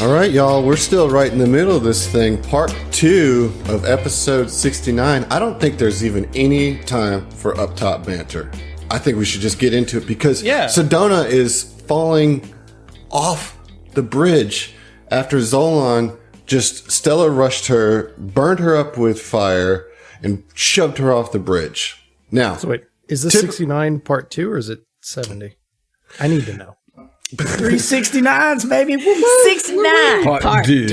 All right, y'all, we're still right in the middle of this thing. Part 2 of episode 69. I don't think there's even any time for up top banter. I think we should just get into it because Sedona is falling off the bridge after Zolan just stellar rushed her, burned her up with fire, and shoved her off the bridge. Now, so wait, is this 69 part 2 or is it 70? I need to know. 369s, baby. 69. Part two.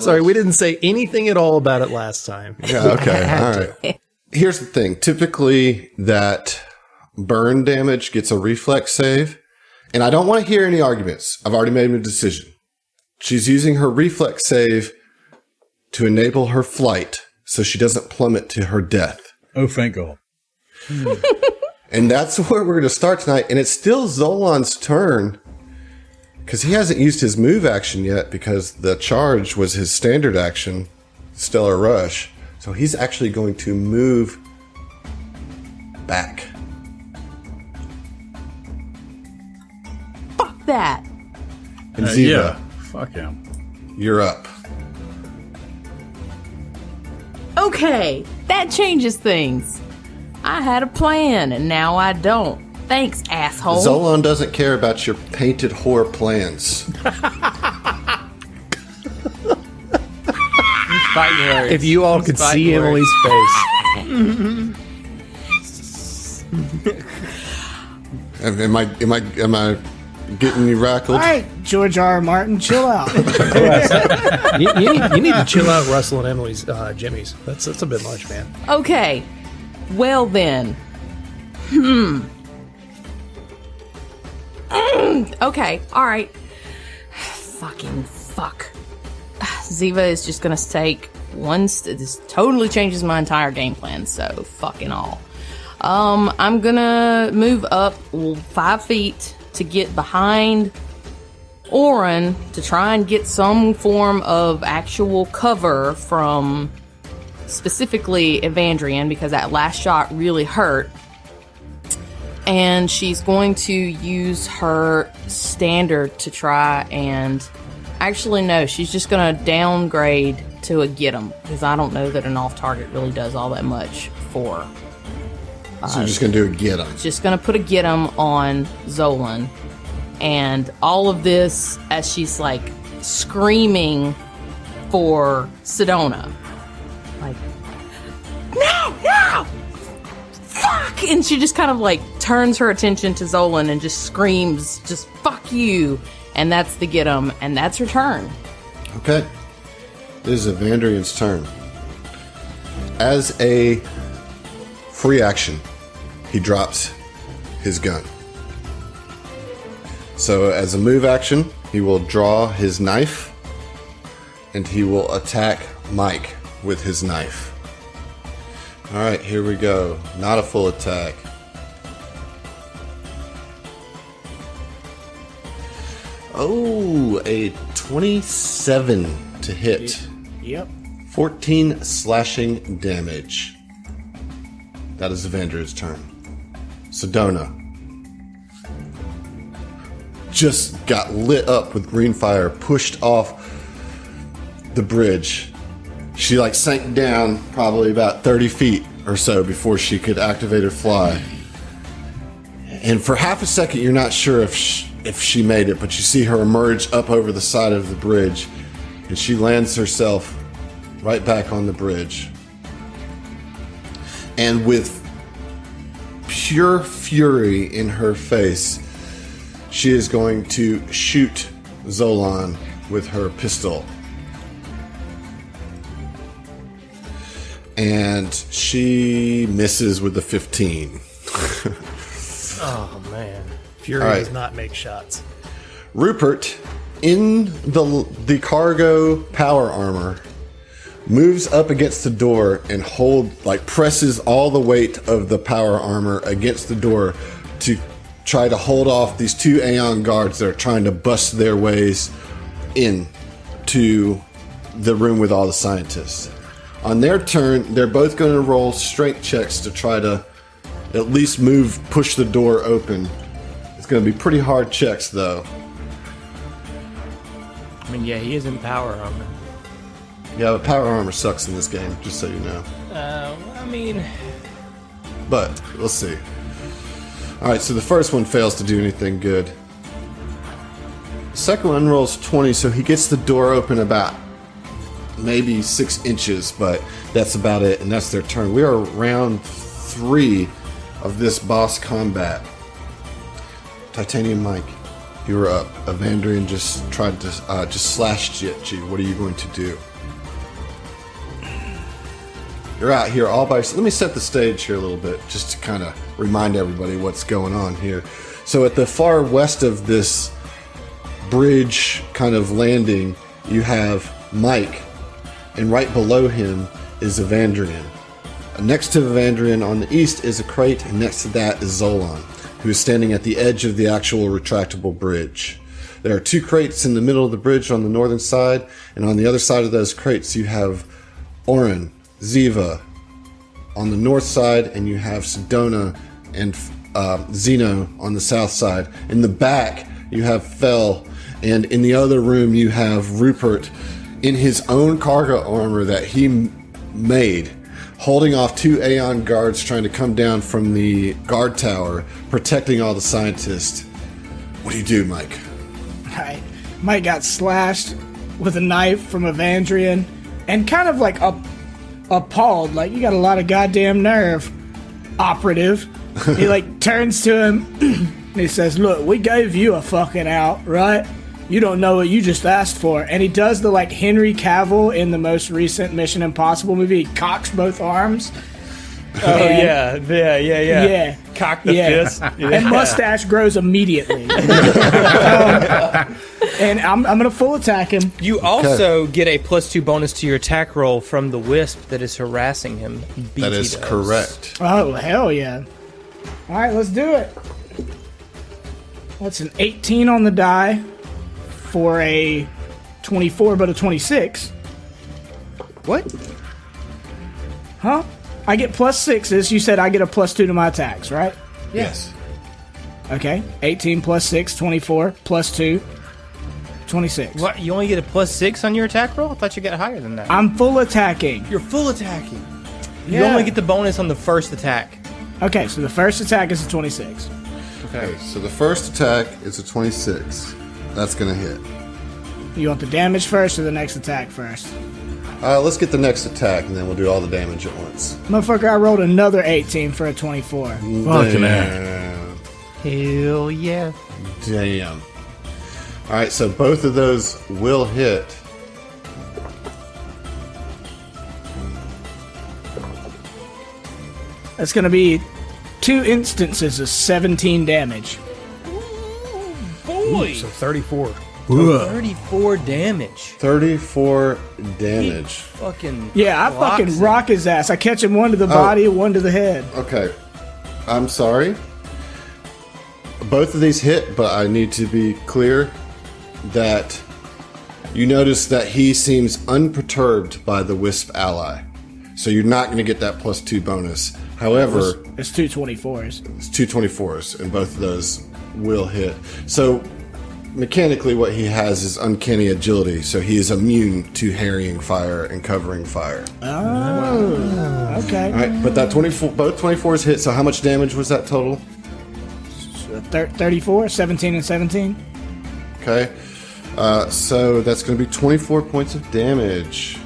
Sorry, we didn't say anything at all about it last time. Yeah, okay, all right. Here's the thing. Typically, that burn damage gets a reflex save, and I don't want to hear any arguments. I've already made a decision. She's using her reflex save to enable her flight so she doesn't plummet to her death. Oh, thank God. And that's where we're going to start tonight. And it's still Zolan's turn because he hasn't used his move action yet because the charge was his standard action, Stellar Rush. So he's actually going to move back. Fuck that. And Ziva, yeah, fuck him. You're up. Okay, that changes things. I had a plan, and now I don't. Thanks, asshole. Zolan doesn't care about your painted whore plans. If you all could see Emily's face. Am I getting you rackled? All right, George R. R. Martin, chill out. you need to chill out, Russell and Emily's Jimmy's. That's a bit much, man. Okay, well then. Okay, alright. Fucking fuck. Ziva is just gonna take one... this totally changes my entire game plan, so fucking all. I'm gonna move up 5 feet to get behind Oren to try and get some form of actual cover from specifically Evandrian, because that last shot really hurt. And she's going to use her standard to try and... Actually, no, she's just going to downgrade to a get 'em, because I don't know that an off-target really does all that much for... So you're just going to do a get 'em. Just going to put a get 'em on Zolan. And all of this as she's, like, screaming for Sedona. Like, no! Fuck! And she just kind of, like, turns her attention to Zolan and just screams, just fuck you. And that's the get 'em, and that's her turn. Okay. This is Evandrian's turn. As a free action, he drops his gun. So as a move action, he will draw his knife, and he will attack Mike with his knife. Alright, here we go. Not a full attack. Oh, a 27 to hit. Yep. 14 slashing damage. That is Evander's turn. Sedona just got lit up with green fire, pushed off the bridge. She like sank down probably about 30 feet or so before she could activate her fly. And for half a second, you're not sure if she made it, but you see her emerge up over the side of the bridge, and she lands herself right back on the bridge. And with pure fury in her face, she is going to shoot Zolan with her pistol. And she misses with the 15. Oh, man. Fury does not make shots. Rupert, in the cargo power armor, moves up against the door and presses all the weight of the power armor against the door to try to hold off these 2 Aeon guards that are trying to bust their ways in to the room with all the scientists. On their turn, they're both going to roll strength checks to try to at least push the door open. It's going to be pretty hard checks, though. I mean, yeah, he is in power armor. Yeah, but power armor sucks in this game, just so you know. I mean... But, we'll see. Alright, so the first one fails to do anything good. The second one rolls 20, so he gets the door open about maybe 6 inches, but that's about it, and that's their turn. We are round 3 of this boss combat. Titanium Mike, you were up. Evandrian just tried to just slashed at you. What are you going to do? You're out here all by yourself. Let me set the stage here a little bit, just to kind of remind everybody what's going on here. So at the far west of this bridge kind of landing, you have Mike, and right below him is Evandrian. Next to Evandrian on the east is a crate, and next to that is Zolan, who is standing at the edge of the actual retractable bridge. There are 2 crates in the middle of the bridge on the northern side, and on the other side of those crates you have Orin, Ziva on the north side, and you have Sedona and Zeno on the south side. In the back, you have Fel, and in the other room, you have Rupert in his own cargo armor that he made, holding off 2 Aeon guards trying to come down from the guard tower, protecting all the scientists. What do you do, Mike? Alright. Mike got slashed with a knife from Evandrian and kind of like appalled, like, you got a lot of goddamn nerve, operative. He like turns to him and he says, look, we gave you a fucking out, right? You don't know what you just asked for. And he does the like Henry Cavill in the most recent Mission Impossible movie. He cocks both arms. Oh, yeah. Yeah. Cock the fist. Yeah. And mustache grows immediately. And I'm going to full attack him. You also get a +2 bonus to your attack roll from the wisp that is harassing him. BT That is does. correct. Oh, hell yeah. All right, let's do it. That's an 18 on the die for a 24, but a 26. What? Huh? I get +6s. You said I get a +2 to my attacks, right? Yes. Okay. 18 + 6, 24, +2, 26. What? You only get a +6 on your attack roll? I thought you got higher than that. I'm full attacking. You're full attacking. You Yeah. only get the bonus on the first attack. Okay, so the first attack is a 26. Okay, so the first attack is a 26. That's going to hit. You want the damage first or the next attack first? Let's get the next attack, and then we'll do all the damage at once. Motherfucker, I rolled another 18 for a 24. Fucking Damn. Hell yeah. Damn. All right, so both of those will hit. That's going to be 2 instances of 17 damage. Boy! So 34. 34 damage. 34 damage. Fucking Yeah, I blocks fucking him. rock his ass. I catch him one to the body, one to the head. Okay. I'm sorry. Both of these hit, but I need to be clear that you notice that he seems unperturbed by the Wisp ally. So you're not going to get that +2 bonus. However, It's 2 24s. it's 2 24s, and both of those will hit. So mechanically, what he has is uncanny agility, so he is immune to harrying fire and covering fire. Oh, okay. All right, but that 24, both 24s hit. So how much damage was that total? 34, 17 and 17. Okay, so that's going to be 24 points of damage.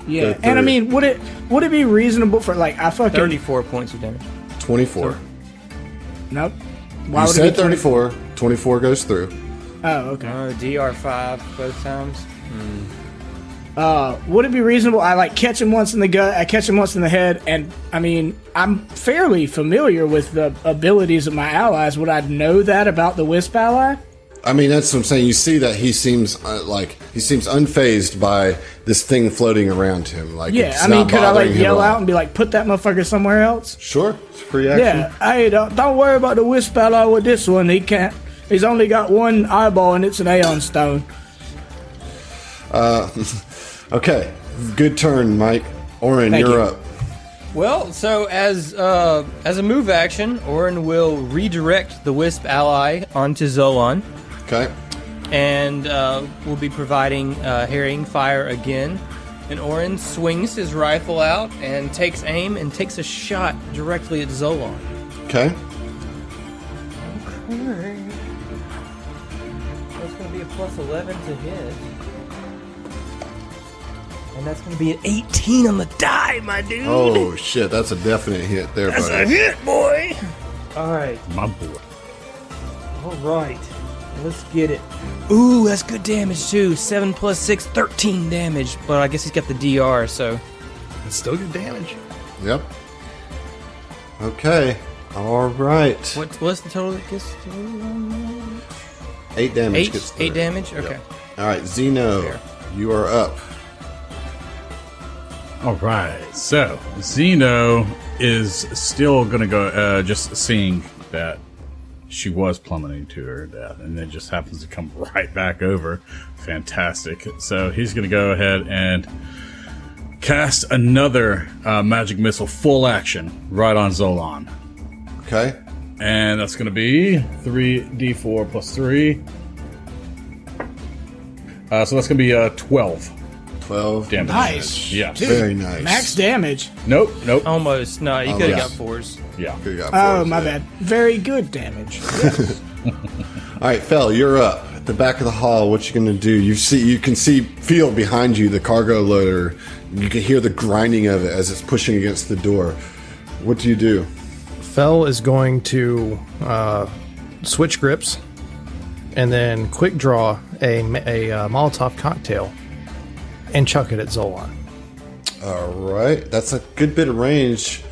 Yeah, Go and I through. mean, would it be reasonable for like I fucking 34 points of damage. 24. Nope. You would it said be 20? 34. 24 goes through. Oh, okay. DR5 both times. Would it be reasonable? I like catch him once in the gut, I catch him once in the head, and I mean, I'm fairly familiar with the abilities of my allies. Would I know that about the Wisp ally? I mean, that's what I'm saying. You see that he seems he seems unfazed by this thing floating around him. Like, Yeah, it's I mean, not could I like bothering him yell at all. out and be like, put that motherfucker somewhere else? Sure, it's free action. Yeah, hey, don't worry about the Wisp ally with this one. He can't. He's only got one eyeball and it's an Aeon stone. Okay, good turn, Mike. Orin, Thank you're you. up. Well, so as a move action, Orin will redirect the Wisp ally onto Zolan. Okay. and will be providing harrying fire again. And Orin swings his rifle out and takes aim and takes a shot directly at Zolan. Okay. That's going to be a plus 11 to hit. And that's going to be an 18 on the die, my dude. Oh, shit. That's a definite hit there, That's buddy. a hit, boy. All right. My boy. All right. Let's get it. Ooh, that's good damage, too. 7 plus 6, 13 damage. But I guess he's got the DR, so... It's still good damage. Yep. Okay. All right. What's the total that gets through? 8 damage 8? gets through. 8 damage? Okay. Yep. All right, Zeno, Fair. you are up. All right. So Zeno is still going to go, just seeing that she was plummeting to her death, and then just happens to come right back over. Fantastic. So he's going to go ahead and cast another magic missile, full action, right on Zolan. Okay. And that's going to be 3d4 plus 3. So that's going to be 12 12 damage. Nice. Yeah. Dude, Very nice. Max damage. Nope. Almost. No, you could have yes. got 4s. Yeah. Good job, Oh, boys, my yeah. bad. Very good damage. All right, Fel, you're up at the back of the hall. What you gonna do? You can feel behind you the cargo loader. You can hear the grinding of it as it's pushing against the door. What do you do? Fel is going to switch grips and then quick draw a Molotov cocktail and chuck it at Zolan. All right, that's a good bit of range.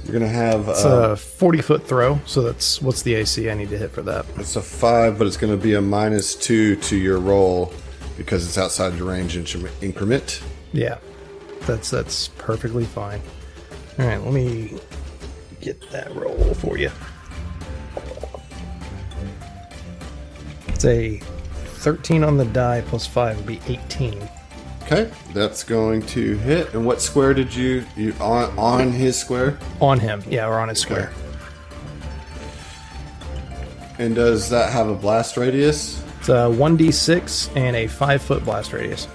You're gonna have It's a 40-foot throw, so that's what's the AC I need to hit for that? it's a 5, but it's gonna be a -2 to your roll because it's outside your range increment. Yeah, that's perfectly fine. All right, let me get that roll for you. It's a 13 on the die plus 5 would be 18. Okay, that's going to hit. And what square did you on his square? On him, yeah, or on his square. And does that have a blast radius? It's a 1d6 and a 5-foot blast radius.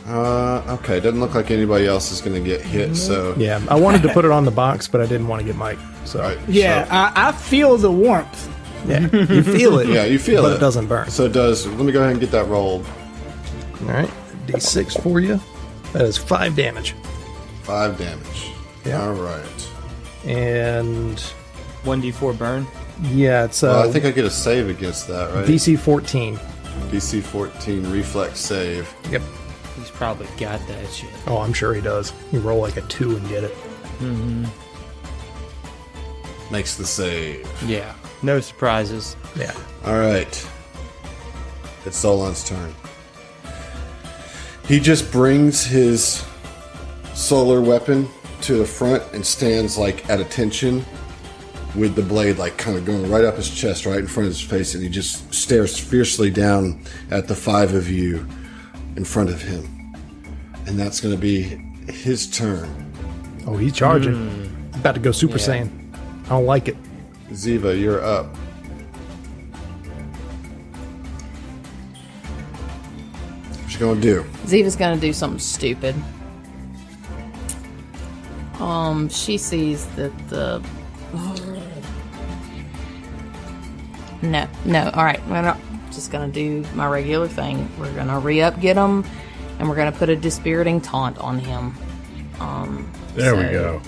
Okay, doesn't look like anybody else is going to get hit, so... Yeah, I wanted to put it on the box, but I didn't want to get Mike. So Right, Yeah, so- I feel the warmth. yeah, you feel it. yeah, you feel but it. it doesn't burn. So it does... Let me go ahead and get that rolled. All right, d6 for you. That is 5 damage. 5 damage. Yeah. All right. And 1d4 burn. yeah, it's Well, I think I get a save against that, right? DC 14. DC 14 reflex save. Yep. He's probably got that shit. Oh, I'm sure he does. You roll like a 2 and get it. Makes the save. Yeah. No surprises. Yeah. All right. It's Zolan's turn. He just brings his solar weapon to the front and stands like at attention with the blade like kind of going right up his chest, right in front of his face, and he just stares fiercely down at the 5 of you in front of him. And that's going to be his turn. Oh, he's charging. About to go Super Saiyan. I don't like it. Ziva, you're up. What you gonna do? Ziva's gonna do something stupid. She sees that the... No. All right, we're not just gonna do my regular thing. We're gonna re-up, get him, and we're gonna put a dispiriting taunt on him. There we So- go.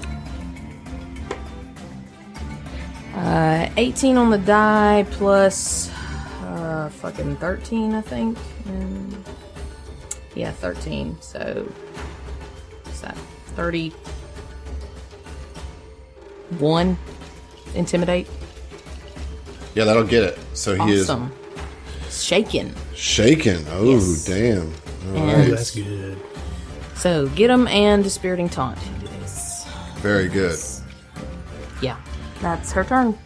18 on the die plus fucking 13, I think. Yeah, 13. So what's that? 31. Intimidate. Yeah, that'll get it. So he Awesome. Shaken. is shaken. Oh, Yes. damn. All And- right. That's good. So get him and dispiriting taunt. Yes. Very good. Yeah, that's her turn.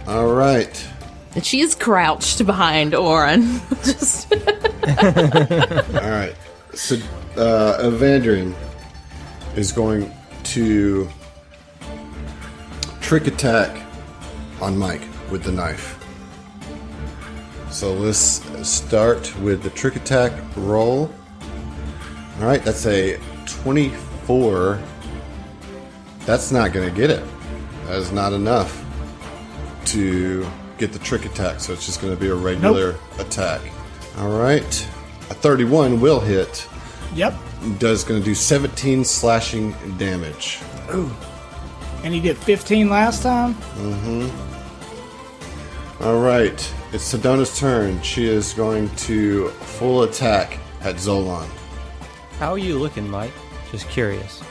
All right. And she is crouched behind Oren. Just All right. So Evandrian is going to trick attack on Mike with the knife. So let's start with the trick attack roll. All right, that's a 24. That's not going to get it. That is not enough to get the trick attack, so it's just going to be a regular attack. All right, a 31 will hit. Yep. Does going to do 17 slashing damage. Ooh. And he did 15 last time? All right, it's Sedona's turn. She is going to full attack at Zolan. How are you looking, Mike? Just curious.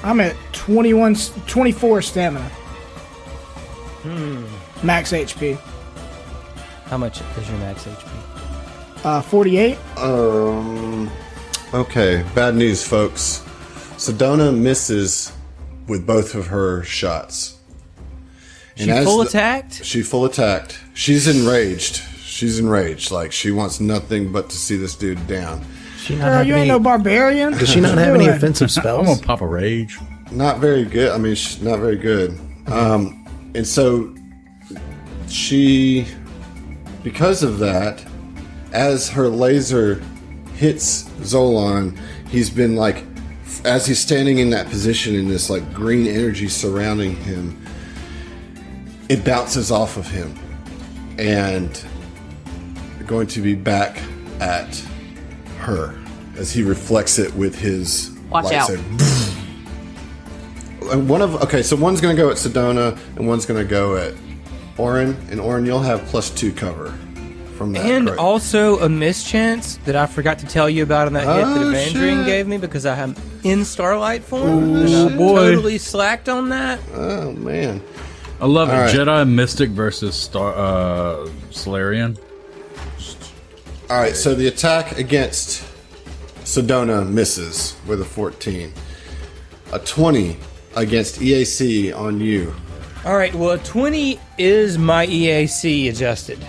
I'm at 24 stamina. Max HP. How much is your max HP? 48. Okay, bad news, folks. Sedona misses with both of her shots. She full attacked? She full attacked. She's enraged. She's enraged. Like, she wants nothing but to see this dude down. Girl, you ain't no barbarian. Does she not have any offensive I'm spells? gonna pop a rage. Not very good. I mean, she's not very good. And so she, because of that, as her laser hits Zolan, he's been like, as he's standing in that position in this like green energy surrounding him, it bounces off of him and going to be back at her as he reflects it with his Watch out. lightsaber. And so one's going to go at Sedona and one's going to go at Orin. And Orin, you'll have +2 cover from that. And correct? also a mischance that I forgot to tell you about on that hit that Oh, Evandrian shit. gave me because I am in Starlight form. and I boy. totally slacked on that. Oh man! I love it. All right. Jedi Mystic versus Solarian. All right, so the attack against Sedona misses with a 14. A 20 against EAC on you. All right, well, 20 is my EAC adjusted.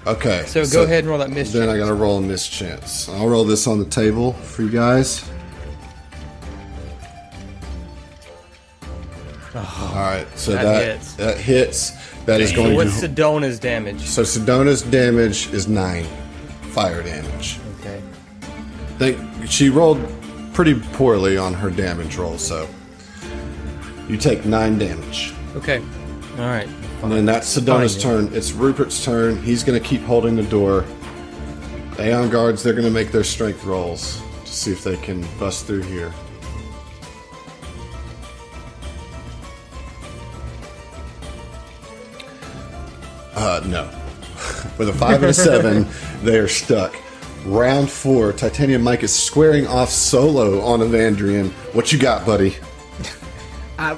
Okay. So go ahead and roll that mischance. Then I got to roll a mischance. I'll roll this on the table for you guys. All right, so that that hits. hits. That is So going what's to. Sedona's damage? So Sedona's damage is 9 fire damage. Okay. She rolled pretty poorly on her damage roll, so you take 9 damage. Okay. All right. And then that's Sedona's Fine, turn. It's Rupert's turn. He's going to keep holding the door. The Aeon guards, they're going to make their strength rolls to see if they can bust through here. No. With a 5 and a 7, they are stuck. Round 4, Titanium Mike is squaring off solo on Evandrian. What you got, buddy? I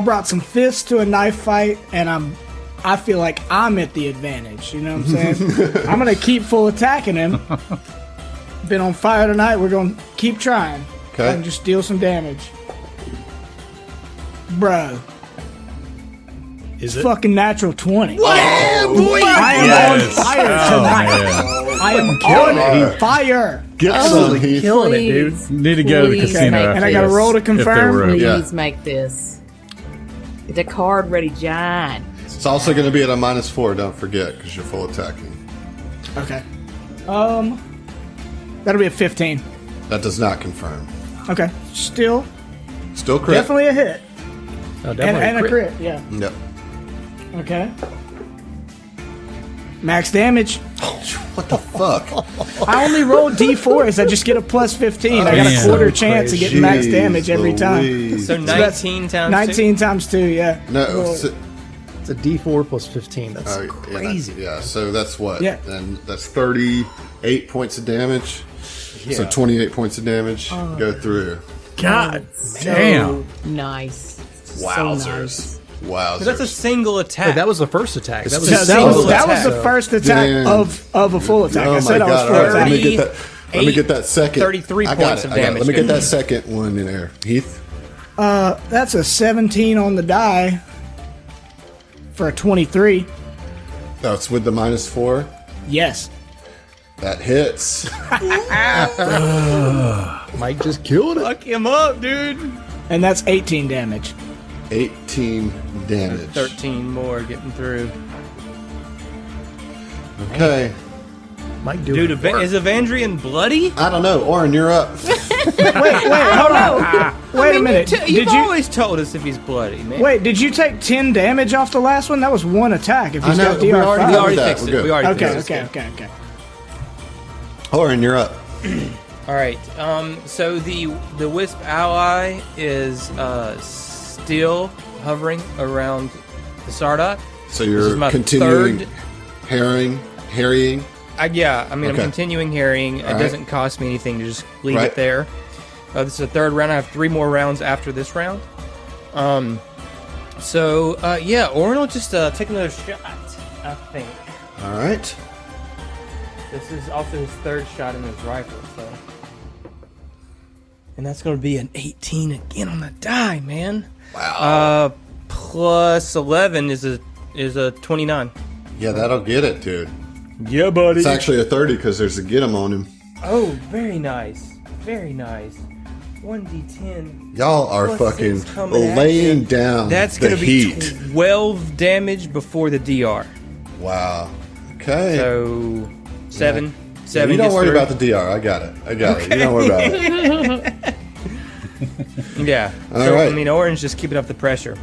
brought some fists to a knife fight, and I feel like I'm at the advantage. You know what I'm saying? I'm gonna keep full attacking him. Been on fire tonight. We're gonna keep trying. Okay. And just deal some damage, bro. Is it? Fucking natural 20. Oh, boy! I am on fire tonight. man. I am on fire. Get some, Heath. Killing it, dude. Please, Need to go to the please casino. make And I got to this. roll to If they confirm. were- Please Yeah. make this. Get the card ready, John. It's also going to be at a -4, don't forget, because you're full attacking. Okay. That'll be a 15. That does not confirm. Okay. Still Still crit. definitely a hit. Oh, definitely And a crit. Yeah. Yep. Okay. Max damage. What the fuck? I only roll D4s. I just get a +15. I got a Damn. quarter chance of getting max Jeez damage every time. Louise. So that's 19 times 19 times 2, yeah. No, Roll. It's a D4 plus 15. That's yeah, crazy. yeah, so that's what? Yeah. And that's 38 points of damage. So 28 points of damage go through. God damn. Nice. Wowzers. So nice. Wowzers. That's a single attack. Wait, that was the first attack. That was Yeah, That was attack. the first attack Damn. of a full attack. Oh I my said I was god! full All right, let me attack. get that. Let me get that second. 33 I got points it, of I got it. damage. Let me get that second one in there, Heath. That's a 17 on the die for a 23. That's with the -4. Yes. That hits. Mike just killed it. Fuck him up, dude. And that's 18 damage. 18 damage. 13 more getting through. Okay. Might do Dude, it. is Evandrian bloody? I don't know. Orin, you're up. Wait, hold on. Wait a minute. You've always told us if he's bloody, man. Wait, did you take 10 damage off the last one? That was one attack. If he's I know, got we DR5. already we know already that. fixed We're it. good. We already Okay, fixed it. okay. Orin, you're up. All right. So the Wisp ally is still hovering around the Sardat. So This is you're my continuing third. harrying. Yeah, Okay. I'm continuing harrying. It right. doesn't cost me anything to just leave Right. it there. This is the third round. I have 3 more rounds after this round. Orin will just take another shot, I think. All right. This is also his third shot in his rifle, so. And that's going to be an 18 again on the die, man. Wow. Plus 11 is a 29. Yeah, that'll get it, dude. Yeah, buddy. It's actually a 30 because there's a get 'em on him. Oh, very nice. Very nice. 1d10. Y'all are Plus fucking 6 coming at laying you. down That's the going to be heat. 12 damage before the DR. Wow. Okay. So 7. Yeah, 7 you don't gets worry through. about the DR. I got it. You don't worry about it. Yeah. All So, right. I mean, Orange just keeping up the pressure.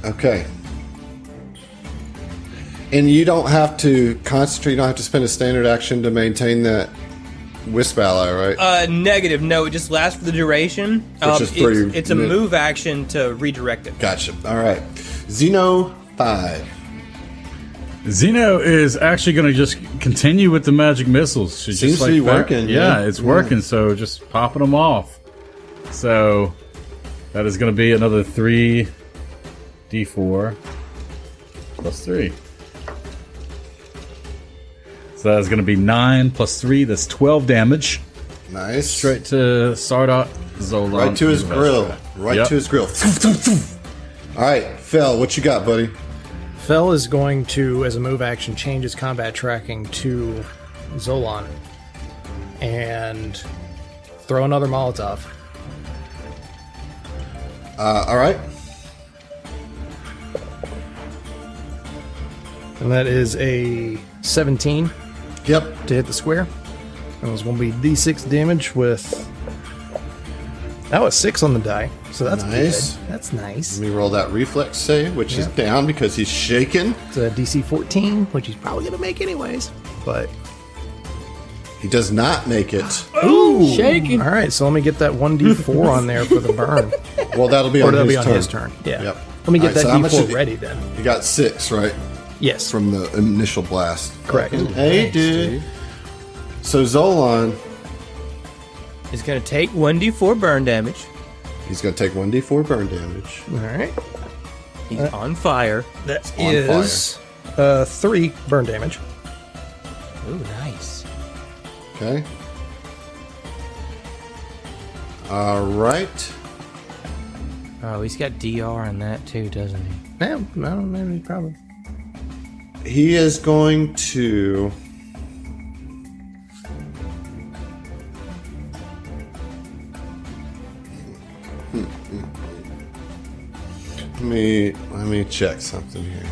Okay. And you don't have to concentrate. You don't have to spend a standard action to maintain that Wisp ally, right? Negative. No, it just lasts for the duration. Which is pretty it's a mid- move action to redirect it. Gotcha. All right. Xeno 5. Xeno is actually going to just continue with the magic missiles. She's Seems just to be that. working, Yeah, yeah. it's working. So just popping them off. So that is going to be another 3d4 plus 3. So that's going to be 9 plus 3. That's 12 damage. Nice. Straight to Sardat Zolan. Right to his grill. Right Yep. to his grill. All right, Fel, what you got, buddy? Fel is going to, as a move action, change his combat tracking to Zolan and throw another Molotov. All right. And that is a 17 Yep. to hit the square. And it's going to be D6 damage with... That was 6 on the die, so that's Nice. good. That's nice. Let me roll that reflex save, which is down because he's shaking. It's a DC 14, which he's probably going to make anyways. But, He does not make it. Shaking. all right, so let me get that 1d4 on there for the burn. Well, that'll be Or on that'll his be on turn. his turn. Yeah. Yep. Let me get All right, so how that much D4 did he- ready then. You got 6, right? Yes. From the initial blast. Correct. Hey, dude. So Zolan, It's going to take 1d4 burn damage. he's going to take 1d4 burn damage. All right. He's on fire. That on is 3 burn damage. Ooh, nice. Okay. All right. Oh, he's got DR on that too, doesn't he? Yeah, no, maybe probably. He is going to... Let me check something here.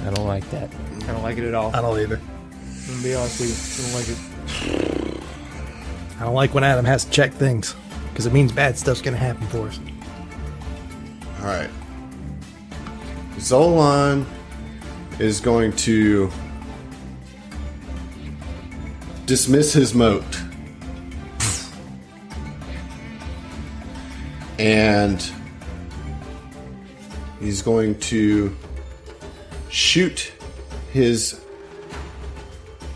I don't like that. I don't like it at all. I don't either. I'm gonna be honest with you. I don't like it. I don't like when Adam has to check things because it means bad stuff's going to happen for us. All right. Zolan is going to dismiss his moat. And he's going to shoot his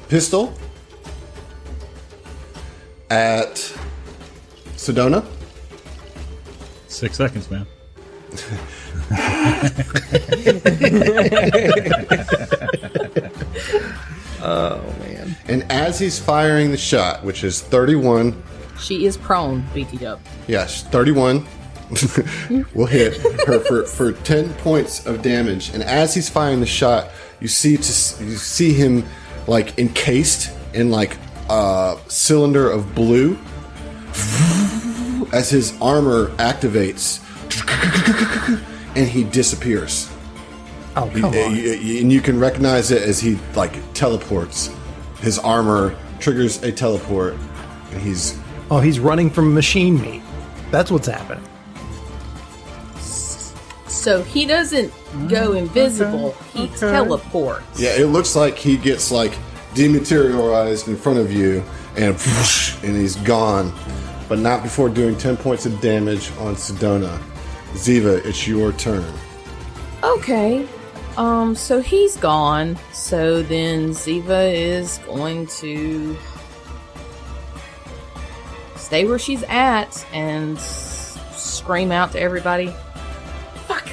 pistol at Sedona. 6 seconds, man. Oh, man. And as he's firing the shot, which is 31, She is prone, BT Dub. yes, 31 will hit her for 10 points of damage. And as he's firing the shot, you see him like encased in like a cylinder of blue as his armor activates and he disappears. Oh, come on. And you can recognize it as he like teleports. His armor triggers a teleport, and he's Oh, he's running from machine meat. That's what's happening. So he doesn't go invisible. He teleports. yeah. It looks like he gets like dematerialized in front of you, and whoosh, and he's gone, but not before doing 10 points of damage on Sedona. Ziva, it's your turn. Okay. So he's gone. So then Ziva is going to stay where she's at and scream out to everybody. Fuck!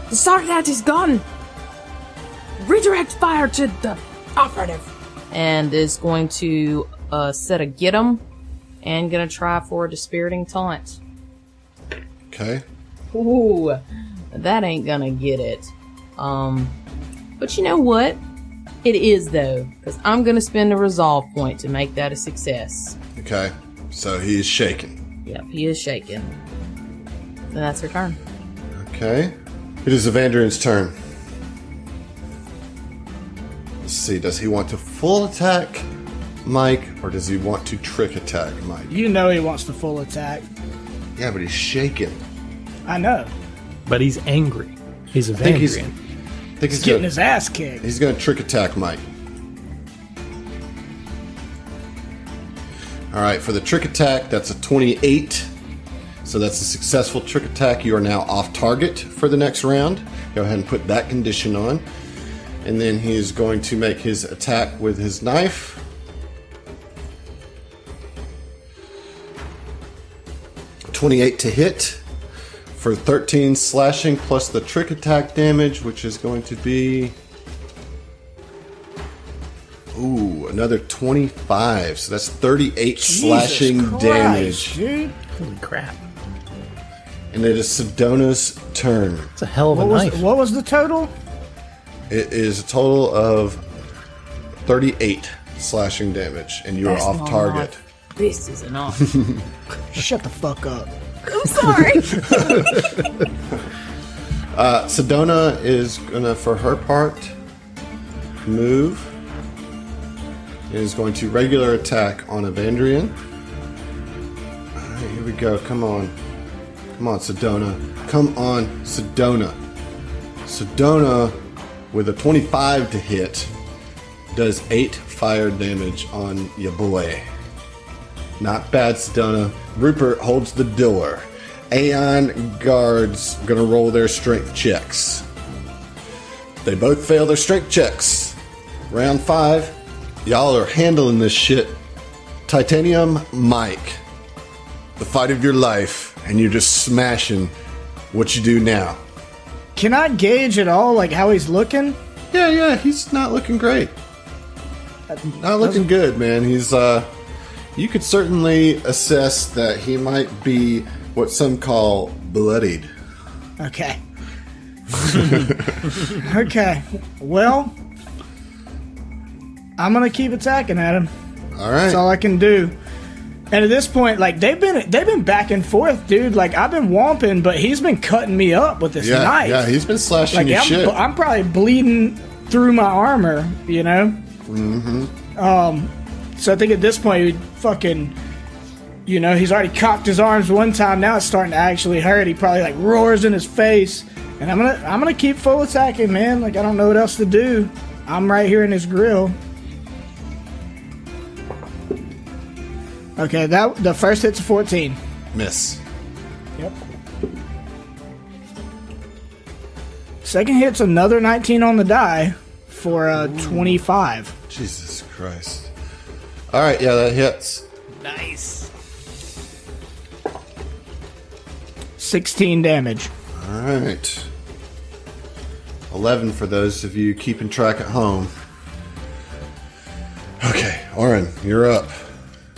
The Sardat is gone! Redirect fire to the operative! And is going to set a get 'em and gonna try for a dispiriting taunt. Okay. Ooh, that ain't gonna get it. But you know what? It is though, because I'm gonna spend a resolve point to make that a success. Okay. So he is shaken. Yep, he is shaken. And that's her turn. Okay. It is Evandrian's turn. Let's see. Does he want to full attack Mike, or does he want to trick attack Mike? You know he wants the full attack. Yeah, but he's shaken. I know. But he's angry. He's a think he's- Vandrian. I think He's getting his ass kicked. He's going to trick attack Mike. All right, for the trick attack, that's a 28. So that's a successful trick attack. You are now off target for the next round. Go ahead and put that condition on. And then he is going to make his attack with his knife. .28 to hit for 13 slashing plus the trick attack damage, which is going to be another 25. So that's 38 slashing Jesus Christ, damage. dude. Holy crap. And it is Sedona's turn. It's a hell of a What knife. was the total? It is a total of 38 slashing damage, and you are That's off not target. enough. This is enough. Shut the fuck up. I'm sorry. Sedona is gonna, for her part, move. It is going to regular attack on Evandrian. Alright, here we go. Come on. Come on, Sedona. Come on, Sedona. Sedona, with a 25 to hit, does 8 fire damage on your boy. Not bad, Sedona. Rupert holds the door. Aeon guards gonna roll their strength checks. They both fail their strength checks. Round 5. Y'all are handling this shit. Titanium Mike. The fight of your life, and you're just smashing what you do now. Can I gauge at all, like, how he's looking? Yeah, he's not looking great. Not looking good, man. He's, you could certainly assess that he might be what some call bloodied. Okay. Okay. Well, I'm gonna keep attacking at him. All right. That's all I can do. And at this point, like they've been back and forth, dude. Like I've been whomping, but he's been cutting me up with this knife. Yeah, he's been slashing Like your shit. I'm probably bleeding through my armor, you know. Mm-hmm. So I think at this point, he'd fucking, you know, he's already cocked his arms one time. Now it's starting to actually hurt. He probably like roars in his face, and I'm gonna keep full attacking, man. Like I don't know what else to do. I'm right here in his grill. Okay, the first hit's a 14. Miss. Yep. Second hit's another 19 on the die for a 25. Jesus Christ. All right, yeah, that hits. Nice. 16 damage. All right. 11 for those of you keeping track at home. Okay, Oren, you're up.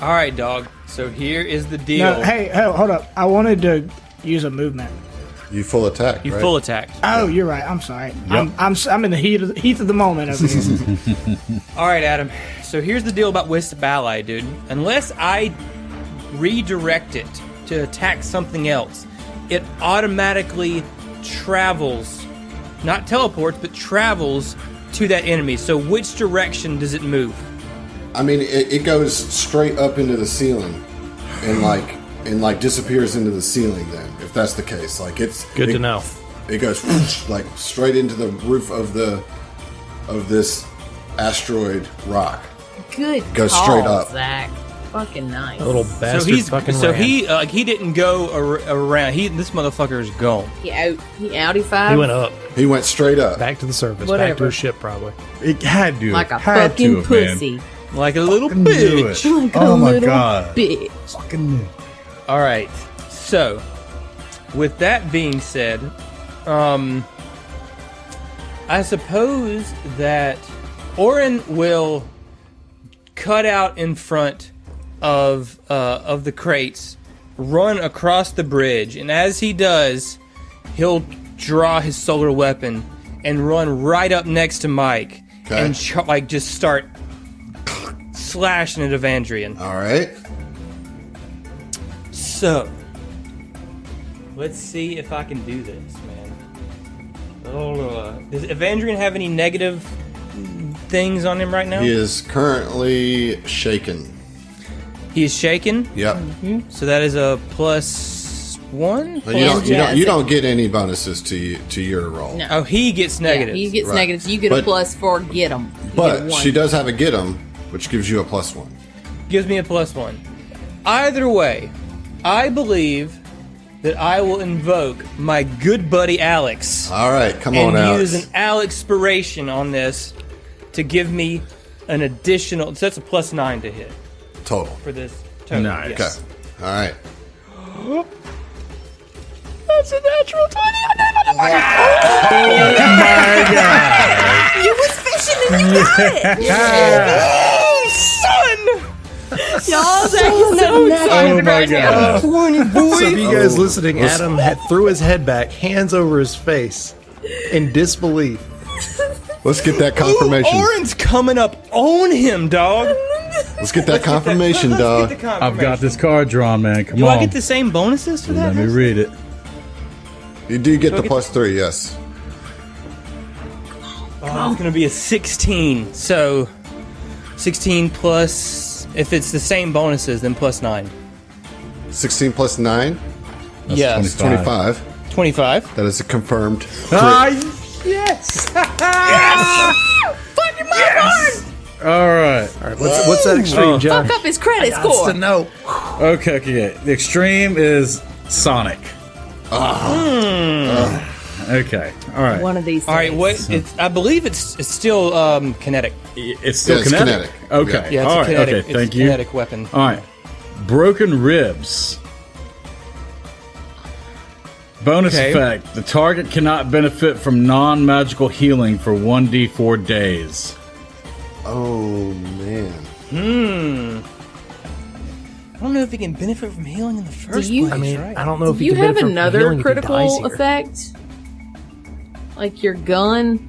All right, dog. So here is the deal. No, hey, hold up. I wanted to use a movement. You full attack, You right? full attacked. Oh, you're right. I'm sorry. I'm in the heat of the moment over here. All right, Adam. So here's the deal about Wisp Ally, dude. Unless I redirect it to attack something else, it automatically travels not teleports, but travels to that enemy. So which direction does it move? I mean, it goes straight up into the ceiling, and disappears into the ceiling. Then, if that's the case, like it's Good to know. It goes whoosh, like straight into the roof of this asteroid rock. Good Goes call, straight up. Zach. Fucking nice. A little bastard fucking ran. He didn't go around. This motherfucker is gone. He outie-fied. He went up, He went straight up. back to the surface, back to Whatever. his ship probably. It had to. like a had fucking to have, man. pussy. Like a little Fucking knew bitch. it. Like Oh a my little God. bitch. Fucking knew. All right. So, with that being said, I suppose that Orin will cut out in front of the crates, run across the bridge, and as he does, he'll draw his solar weapon and run right up next to Mike and just start slashing at Evandrian. All right. So, let's see if I can do this, man. Does Evandrian have any negative things on him right now? He is currently shaken. He is shaken. Yep. So that is a +1. You don't get any bonuses to your roll. No. Oh, he gets negative. Yeah, he gets Right. negatives. You get a But- plus for get him. But she does have a get 'em, which gives you a +1. Gives me a +1. Either way, I believe that I will invoke my good buddy Alex. All right, come and on, Alex. use an Alex-spiration on this to give me an additional. So that's a +9 to hit Total. for this total. Nice. Okay. Yes. All right. That's a natural 20. You was fishing and you got it. Son! Y'all, Zach is so excited Oh my right now. God. So if you guys listening, Adam threw his head back, hands over his face, in disbelief. Let's get that confirmation. Orin's coming up on him, dog. Let's get that confirmation, dog. I've got this card drawn, man. Come Do on. I get the same bonuses for that? Let me read it. You do get the get- +3, yes. Oh, it's going to be a 16. So 16 plus, if it's the same bonuses, then +9. 16 plus 9 That's Yes. is 25. 25. That is a confirmed crit. Yes! Fucking my card. All right. All right, what's that extreme, John? Fuck up his credit That's score. to know. Okay. The extreme is Sonic. Okay. All right. One of these. All right, days. what? I believe it's still kinetic. It's still Yeah, it's kinetic. kinetic. Okay. Yeah, it's All a right. kinetic. Okay. It's Thank a you. kinetic weapon. All right. Broken ribs. Bonus Okay. effect. The target cannot benefit from non-magical healing for 1d4 days. Oh, man. I don't know if he can benefit from healing in the first you- place. I mean, right? I don't know if Do you you can have benefit from another healing if he dies critical here. effect? Like your gun?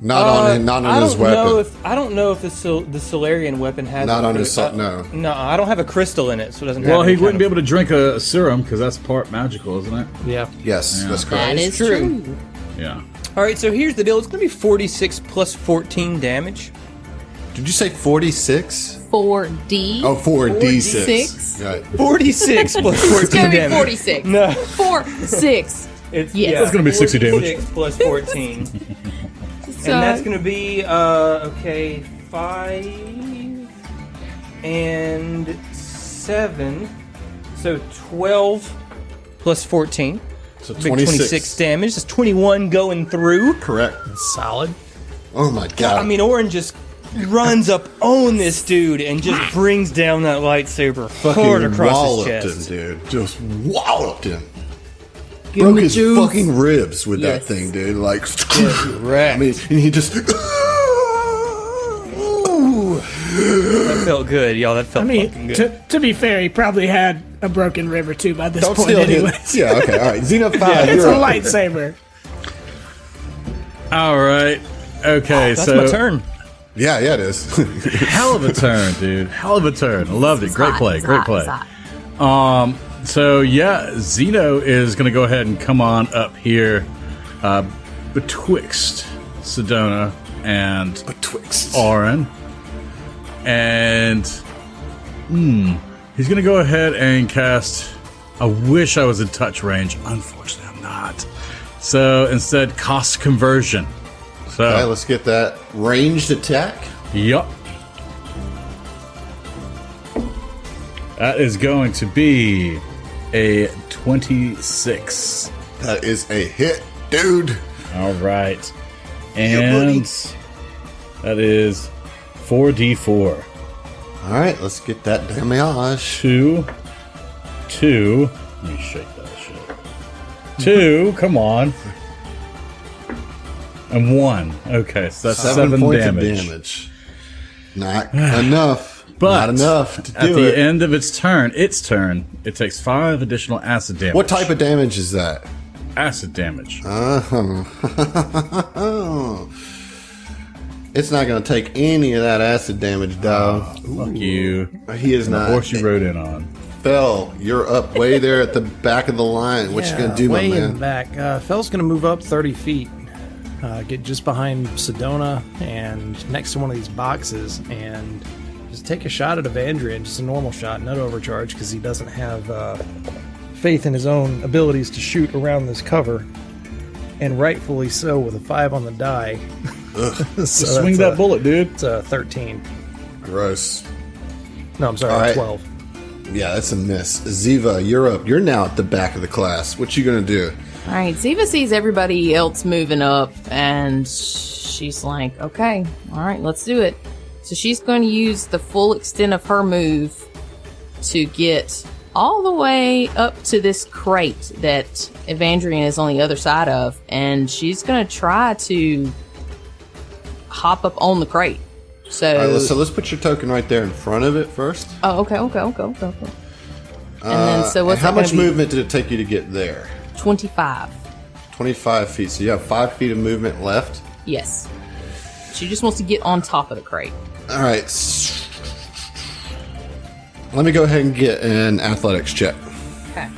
Not on his weapon. I don't know if the Solarian weapon has. Not it, on but his no. No, I don't have a crystal in it, so it doesn't. Well, have he any wouldn't be kind able to drink a serum because that's part magical, isn't it? Yeah. Yes, that's That correct. is true. true. Yeah. All right, so here's the deal. It's going to be 46 plus 14 damage. Did you say 46? 4D. Oh, 4d6. 4d6. Right. 46 plus 14 It's gonna be damage. 46. No, 4, 6. it's Yes. That's gonna be 60 damage. 46 plus 14, So, and that's going to be 5 and 7, so 12 plus 14. So Big 26 damage. That's 21 going through. Correct. Solid. Oh, my God. I mean, Orin just runs up on this dude and just brings down that lightsaber hard across walloped his chest. him, dude. Just walloped him. give Broke me his juice. fucking ribs with Yes. that thing, dude. Like, wrecked. I mean, and he just. That felt good, y'all. That felt I mean, fucking good. to be fair, he probably had a broken rib or two by this Don't point steal anyway. his. Yeah, okay, all right. Xena 5, It's you're a up. lightsaber. All right. Okay. That's so my turn. Yeah, it is. hell of a turn, dude. Hell of a turn. I loved it. It's Great hot, play. it's Great hot, play. it's hot. So yeah, Zeno is going to go ahead and come on up here, betwixt Sedona and Betwixt. Auron. And he's going to go ahead and cast... I wish I was in touch range. Unfortunately, I'm not. So instead, cost conversion. So, Okay, let's get that ranged attack. yup. That is going to be a 26. That is a hit, dude. All right. Yeah, buddy. And that is 4d4. All right, let's get that damage. 2. Let me shake that shit. 2, come on. And 1. Okay, so that's 7 points damage. of damage. Not enough. But Not enough to at do the it. end of its turn, it takes 5 additional acid damage. What type of damage is that? acid damage? It's not going to take any of that acid damage, dog. Fuck you. He is The not. horse you rode in on. Fell, you're up way there at the back of the line. What you going to do, my way in man? the back. Fell's going to move up 30 feet, get just behind Sedona and next to one of these boxes, and just take a shot at Evandrian, just a normal shot, not overcharge, because he doesn't have faith in his own abilities to shoot around this cover, and rightfully so with a 5 on the die. So Just swing that bullet, dude. It's a 13. Gross. No, I'm sorry, All right. 12. Yeah, that's a miss. Ziva, you're up. You're now at the back of the class. What you going to do? All right, Ziva sees everybody else moving up, and she's like, okay, all right, let's do it. So she's going to use the full extent of her move to get all the way up to this crate that Evandrian is on the other side of, and she's going to try to hop up on the crate. So, All right, so let's put your token right there in front of it first. oh, okay. And then, so what's How that gonna much be? movement did it take you to get there? 25. 25 feet. So you have 5 feet of movement left. Yes. She just wants to get on top of the crate. All right. Let me go ahead and get an athletics check. Okay.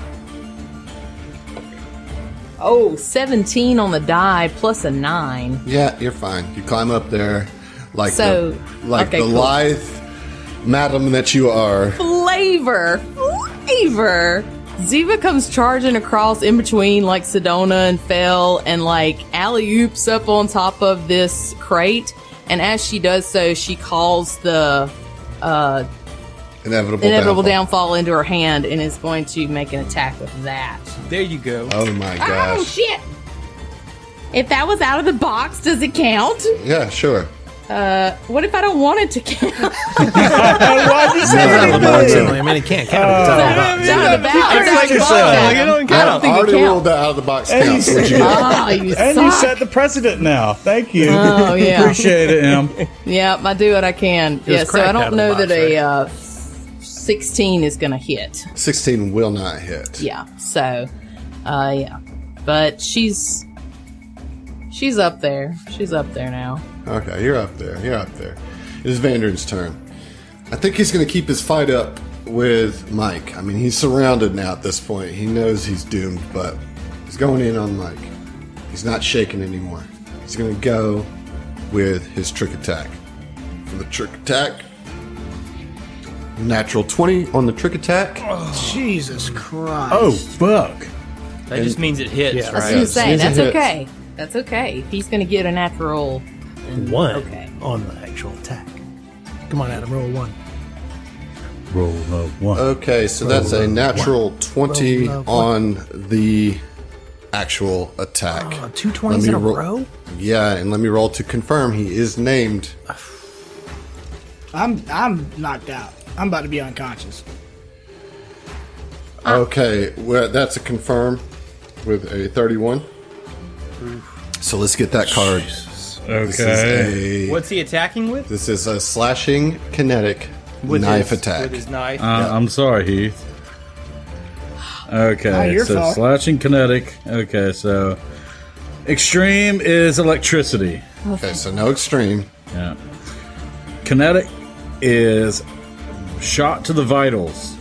Oh, 17 on the die plus a 9. Yeah, you're fine. You climb up there like So, the okay, cool. lithe madam that you are. Flavor. Ziva comes charging across in between like Sedona and Fell and like alley-oops up on top of this crate. And as she does so, she calls the Inevitable downfall into her hand and is going to make an attack with that. There you go. Oh my Oh, gosh. shit! If that was out of the box, does it count? Yeah, sure. What if I don't want it to count? Why'd you say Out of the that? box, Emily. I mean, it can't count. It's out of the box. It's out of the box. Protect It's out of the yourself. box. It don't I count. don't think already it ruled counts. that out of the box And counts. you- What'd you get? Oh, you And you suck. set the precedent now. Thank you. Oh, yeah. Appreciate it, Em. Yeah, I do what I can. was Yeah, so cracked I out don't of the know box, that a 16 is going to hit. 16 will not hit. Yeah, so, yeah. But she's up there. She's up there now. Okay, you're up there. You're up there. It is Vandern's turn. I think he's going to keep his fight up with Mike. I mean, he's surrounded now at this point. He knows he's doomed, but he's going in on Mike. He's not shaking anymore. He's going to go with his trick attack. For the trick attack, natural 20 on the trick attack. Jesus Christ. Oh, fuck. That just means it hits, Yeah. I was right? going to say, It's a that's hit. okay. That's okay. If he's going to get a natural, then 1 okay. on the actual attack. Come on, Adam, roll 1. Roll a 1. Okay, so that's a natural 20 Roll, on the actual attack. 2 Let 20s me in a ro- row? Yeah, and let me roll to confirm he is named. I'm knocked out. I'm about to be unconscious. Okay, well, that's a confirm with a 31. So let's get that card. This Okay. is What's he attacking with? this is a slashing kinetic knife his, attack. With his knife. I'm sorry, Heath. Not Okay, your so fault. slashing kinetic. Okay, so extreme is electricity. Okay, so no extreme. Yeah. Kinetic is shot to the vitals.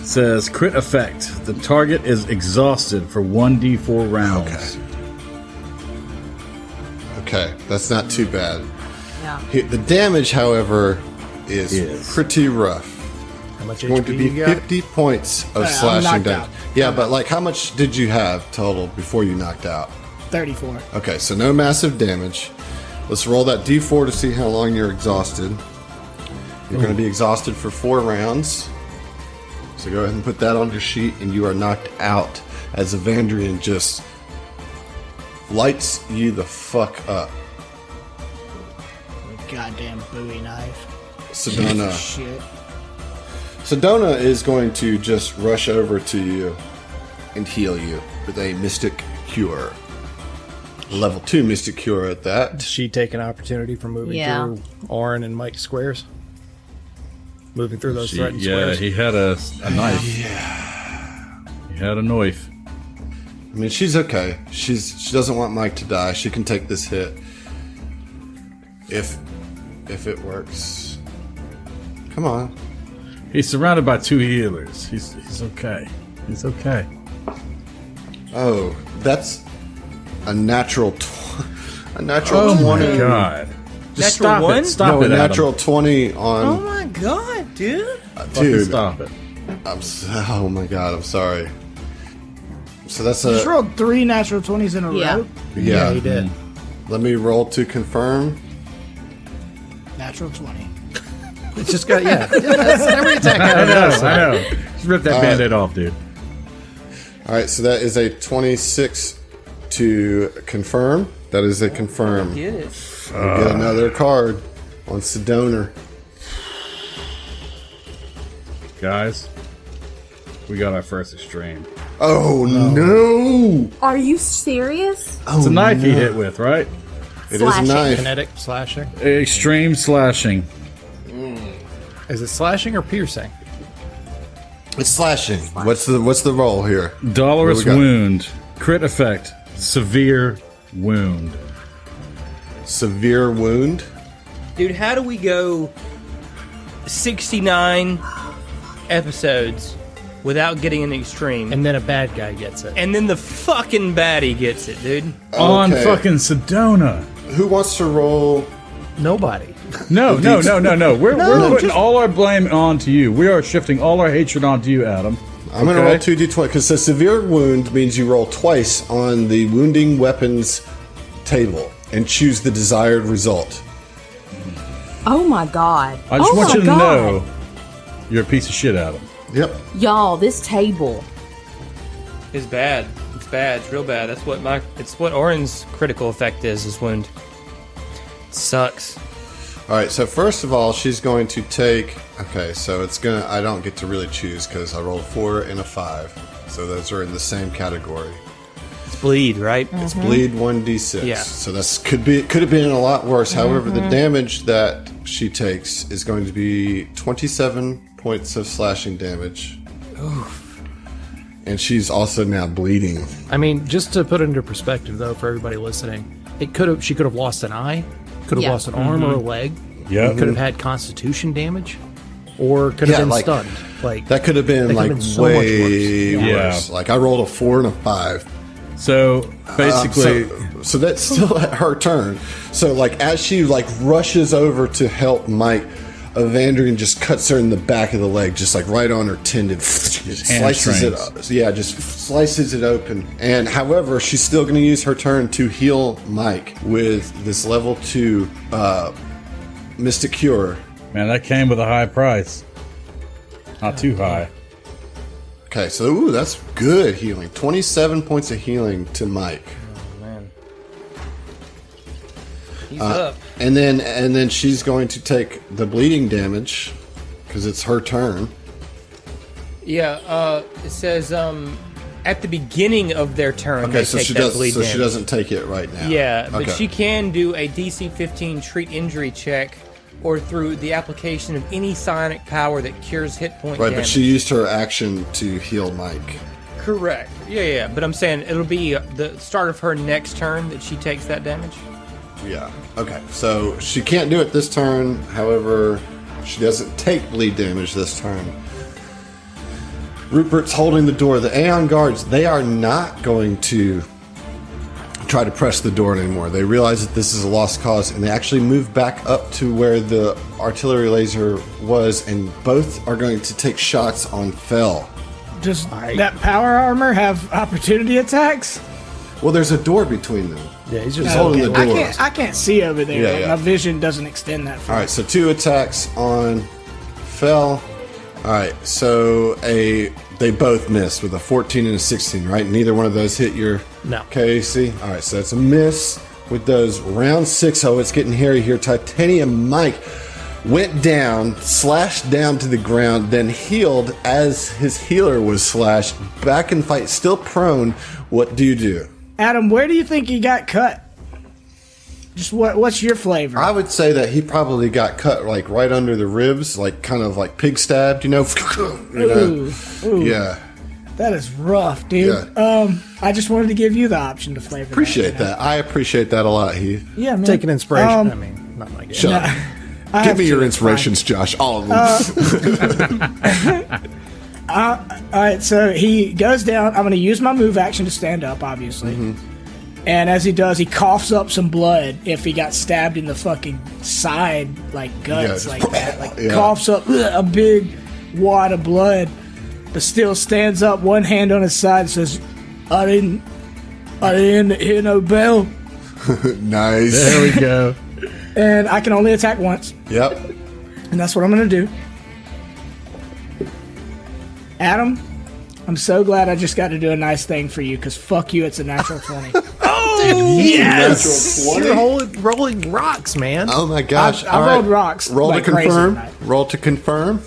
Says crit effect. The target is exhausted for 1d4 rounds. Okay, that's not too bad. Yeah. The damage, however, is pretty rough. How much Going to HP be you got? 50 points of I'm slashing knocked damage. out. Yeah, but like, how much did you have total before you knocked out? 34. Okay, so no massive damage. Let's roll that d4 to see how long you're exhausted. You're going to be exhausted for 4 rounds. So go ahead and put that on your sheet, and you are knocked out as Evandrian just lights you the fuck up. Goddamn Bowie knife. Sedona. Shit. Sedona is going to just rush over to you and heal you with a Mystic Cure. Level 2 Mystic Cure at that. Does she take an opportunity from moving through Orin and Mike's squares? Moving through those threatened squares? he had a knife. He had a knife. I mean, she's okay. She doesn't want Mike to die. She can take this hit if it works. Come on. He's surrounded by 2 healers. He's okay. He's okay. Oh, that's a natural a natural Oh 20. my god. Just Natural stop one? it. Stop No, a it, Adam. natural 20 on Oh my god, dude. Fucking dude. stop it. Oh my god, I'm sorry. So that's Just a rolled 3 natural 20s in a Yeah. row. yeah. he did. Let me roll to confirm. Natural 20. It's just got, That's every attack I know. Just rip that band-aid off, dude. All right, so that is a 26 to confirm. That is a confirm. Get it. We get another card on Sedona. Guys, we got our first extreme. Oh no! Are you serious? It's a knife he hit with, right? It is a Slashing. knife. Kinetic slashing. Extreme slashing. Is it slashing or piercing? It's slashing. What's the roll here? Dolorous What do we got? wound. Crit effect. Severe wound. Severe wound. Dude, how do we go 69 episodes without getting an extreme? And then a bad guy gets it. And then the fucking baddie gets it, dude. On Okay. fucking Sedona. Who wants to roll? Nobody. No. We're putting just- all our blame onto you. We are shifting all our hatred onto you, Adam. I'm going to Okay. roll 2d20 because the severe wound means you roll twice on the wounding weapons table and choose the desired result. Oh my god. I just oh want my you to god. know you're a piece of shit, Adam. Yep. Y'all, this table. It's bad. It's bad. It's real bad. It's what Orin's critical effect is wound. It sucks. All right. So first of all, she's going to take. Okay. So it's gonna. I don't get to really choose because I rolled a 4 and a 5. So those are in the same category. It's bleed, right? It's bleed 1d6. Yeah. So this could have been a lot worse. However, the damage that she takes is going to be 27 points of slashing damage. Oof. And she's also now bleeding. I mean, just to put it into perspective, though, for everybody listening, she could have lost an eye, could have Yeah. lost an arm or a leg, Yeah. could have had constitution damage, or could have Yeah, been like, stunned. Like That could have been That could like have been so much way worse. worse. Yeah. Like I rolled a 4 and a 5. So basically, So that's still at her turn. So like as she like rushes over to help Mike, Evandrian just cuts her in the back of the leg, just like right on her tendon, slices it up. Yeah, just slices it open. And however, she's still going to use her turn to heal Mike with this level 2 Mystic Cure. man, that came with a high price. Not too high. Okay, so ooh, that's good healing. 27 points of healing to Mike. Man. He's up. And then she's going to take the bleeding damage because it's her turn. Yeah, it says at the beginning of their turn Okay, they so take she that does. bleed So she damage. doesn't take it right now. Yeah, but Okay. she can do a DC 15 treat injury check or through the application of any psionic power that cures hit point Right, damage. but she used her action to heal Mike. Correct. Yeah, but I'm saying it'll be the start of her next turn that she takes that damage. Yeah. Okay. So she can't do it this turn. However, she doesn't take bleed damage this turn. Rupert's holding the door. The Aeon guards, they are not going to try to press the door anymore. They realize that this is a lost cause, and they actually move back up to where the artillery laser was, and both are going to take shots on Fell. Does that power armor have opportunity attacks? Well, there's a door between them. Yeah, he's just He's holding the door. I can't see over there. Yeah, yeah. My vision doesn't extend that far. All right, so 2 attacks on Fell. All right, so they both missed with a 14 and a 16, right? Neither one of those hit your No. KAC. All right, so that's a miss with those. Round 6, oh, it's getting hairy here. Titanium Mike went down, slashed down to the ground, then healed as his healer was slashed. Back in fight, still prone. What do you do? Adam, where do you think he got cut? Just what's your flavor? I would say that he probably got cut like right under the ribs, like kind of like pig stabbed, you know? Ooh. Yeah. That is rough, dude. Yeah. I just wanted to give you the option to flavor. Appreciate that. I appreciate that a lot, Heath. Yeah, man. taking inspiration. I mean, not my game. Shut up. I Give have me to, your it's inspirations, Josh. All of them. All right, so he goes down. I'm going to use my move action to stand up, obviously. And as he does, he coughs up some blood if he got stabbed in the fucking side, like guts, Yeah, like that. Like yeah. coughs up a big wad of blood, but still stands up, one hand on his side, and says, I didn't hear no bell. Nice. There we go. And I can only attack once. Yep. And that's what I'm going to do. Adam, I'm so glad I just got to do a nice thing for you, because fuck you, it's a natural 20. Yes! Natural 20? You're rolling rocks, man. Oh my gosh. I All rolled rocks Roll like to crazy confirm. tonight. Roll to confirm.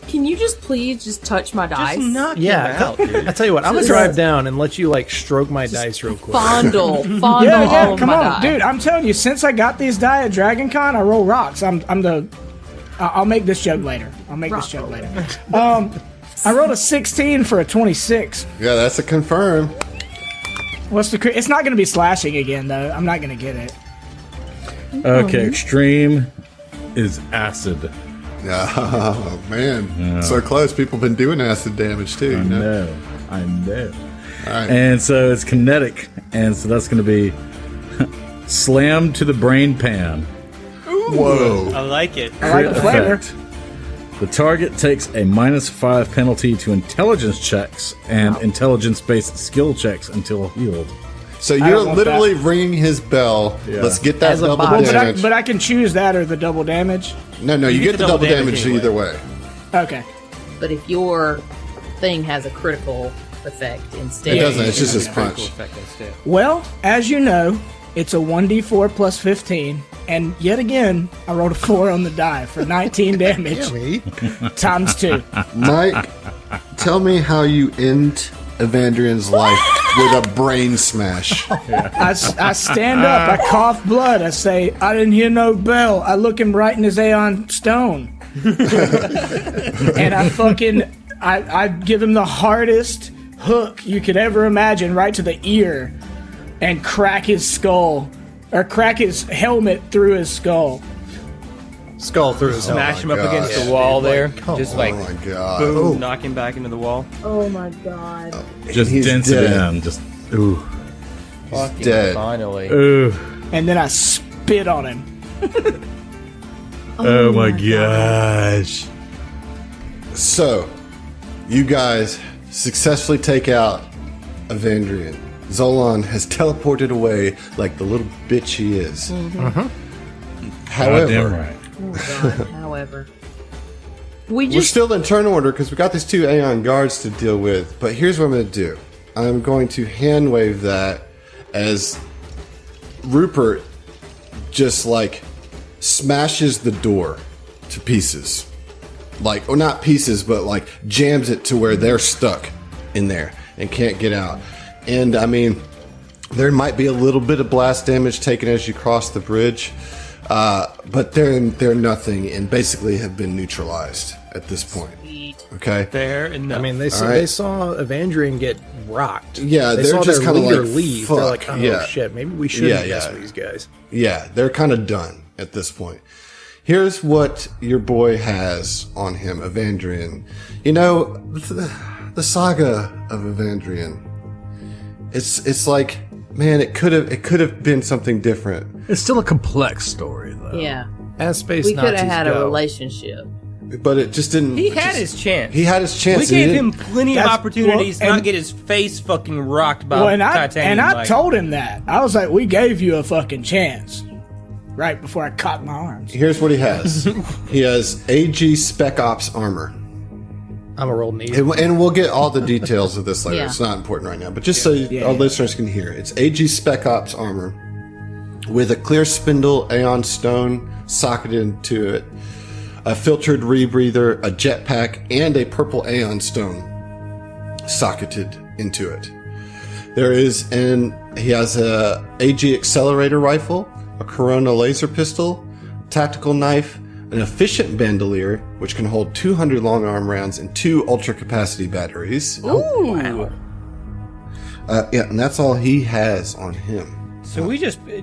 Can you just please just touch my dice? Just knock Yeah, him out, dude. I tell you what, I'm gonna drive down and let you like stroke my dice real quick. Fondle Yeah, all yeah, of come my on, die. dude. I'm telling you, since I got these die at Dragon Con, I roll rocks. I'll make this joke later. I rolled a 16 for a 26. Yeah, that's a confirm. What's the? It's not going to be slashing again, though. I'm not going to get it. Okay, extreme is acid. Oh, man. So close. People have been doing acid damage, too. You know? I know. All right. And so it's kinetic, and so that's going to be slammed to the brain pan. Whoa. I like it. I like the flavor. Effect. The target takes a -5 penalty to intelligence checks and intelligence-based skill checks until healed. So don't you're want literally ringing his bell. Yeah. Let's get that As a double bot. damage. But I can choose that or the double damage. No, you get the double damage anyway. either way. Okay. But if your thing has a critical effect instead, It doesn't. It's just his Critical punch. effect instead. Well, as you know, it's a 1d4 plus 15. And yet again, I rolled a 4 on the die for 19 damage times 2. Mike, tell me how you end Evandrian's life with a brain smash. I stand up, I cough blood, I say, I didn't hear no bell. I look him right in his Aeon stone. And I give him the hardest hook you could ever imagine right to the ear and crack his skull, or crack his helmet through his skull. Skull through his Smash helmet. him up gosh. against the wall there. come Just Oh like my god. boom, knock him back into the wall. oh my god. Just He's dents it dead. in. Just ooh, Fucking dead. finally. ooh. And then I spit on him. Oh my gosh. So, you guys successfully take out Evandrian. Zolan has teleported away like the little bitch he is. Goddamn However, right. Oh god. However, we we're just still in turn order because we got these 2 Aeon guards to deal with. But here's what I'm going to do. I'm going to hand wave that as Rupert just like smashes the door to pieces. Like, or not pieces, but like jams it to where they're stuck in there and can't get out. And I mean, there might be a little bit of blast damage taken as you cross the bridge, but they're nothing and basically have been neutralized at this point. Okay. Fair enough. I mean, they right. saw Evandrian get rocked. Yeah, they they're saw just their kinda leader like, leave. fuck, They're like, oh yeah. shit, maybe we shouldn't Yeah, mess yeah. with these guys. Yeah, they're kind of done at this point. Here's what your boy has on him, Evandrian. You know, the saga of Evandrian. It's like man, it could have been something different. It's still a complex story, though. Yeah. As space We could Nazis have had go. a relationship. But it just didn't. He had his chance. He had his chance. We and he gave him didn't- plenty of That's- opportunities to well, not and- get his face fucking rocked by Well, and titanium. I like- told him that. I was like, we gave you a fucking chance. Right before I cocked my arms. Here's what he has. He has AG Spec Ops armor. I'm a roll need. And we'll get all the details of this later. Yeah. It's not important right now. But just so our listeners can hear, it's AG Spec Ops armor with a clear spindle Aeon stone socketed into it, a filtered rebreather, a jetpack, and a purple Aeon stone socketed into it. He has a AG accelerator rifle, a Corona laser pistol, tactical knife, an efficient bandolier, which can hold 200 long arm rounds and 2 ultra capacity batteries. Ooh. Yeah, and that's all he has on him. So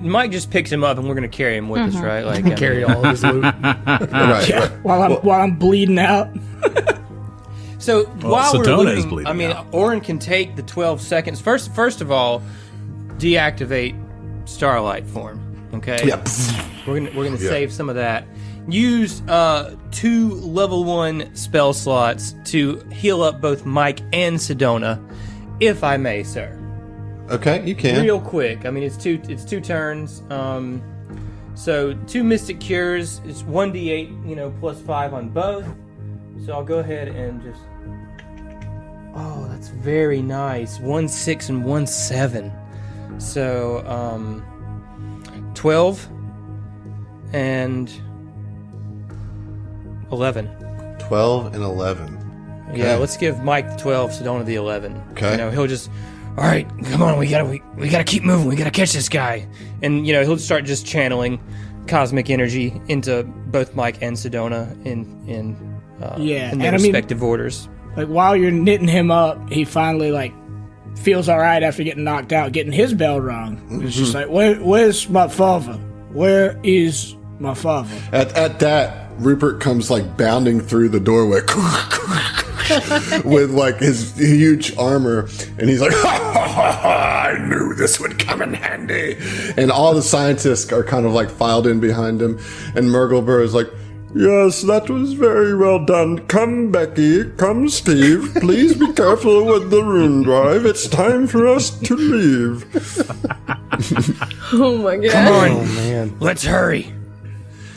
Mike just picks him up and we're gonna carry him with us, right? Like I Carry mean- all of his loot. Right. While I'm bleeding out. So while we're Sedona is looting, bleeding I mean, out. Orin can take the 12 seconds. First of all, deactivate Starlight form. Okay. Yeah. We're gonna save some of that. Use 2 level 1 spell slots to heal up both Mike and Sedona, if I may, sir. Okay, you can. Real quick. I mean, it's two turns. So 2 Mystic Cures. It's 1d8, plus 5 on both. So I'll go ahead and just. Oh, that's very nice. 1 6 and 1 7. So 12 and 11. 12 and 11. Yeah, let's give Mike the 12, Sedona the 11. Okay. He'll just, all right, come on, we gotta keep moving. We gotta catch this guy, and he'll start just channeling cosmic energy into both Mike and Sedona in their and I mean- respective orders. Like while you're knitting him up, he finally feels all right after getting knocked out, getting his bell rung. It's just like, where's my father? Where is my father? At that, Rupert comes bounding through the doorway with his huge armor, and he's like, I knew this would come in handy. And all the scientists are kind of filed in behind him, and Murgleburr is like, yes, that was very well done. Come, Becky. Come, Steve. Please be careful with the rune drive. It's time for us to leave. Oh my god. Come on, Oh man. let's hurry.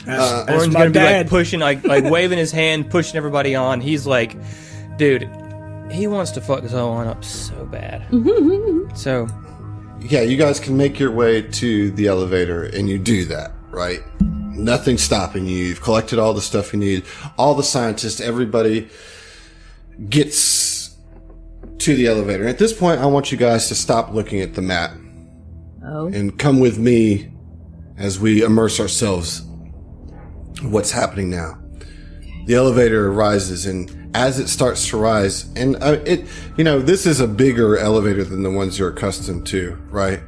That's Orin's my gonna be dad. pushing, waving his hand, pushing everybody on. He's like, dude, he wants to fuck Zoan up so bad. So, Yeah, you guys can make your way to the elevator, and you do that, right? Nothing's stopping you. You've collected all the stuff you need. All the scientists, everybody gets to the elevator. At this point, I want you guys to stop looking at the map Oh. and come with me as we immerse ourselves in what's happening now. The elevator rises, and as it starts to rise, and this is a bigger elevator than the ones you're accustomed to, right?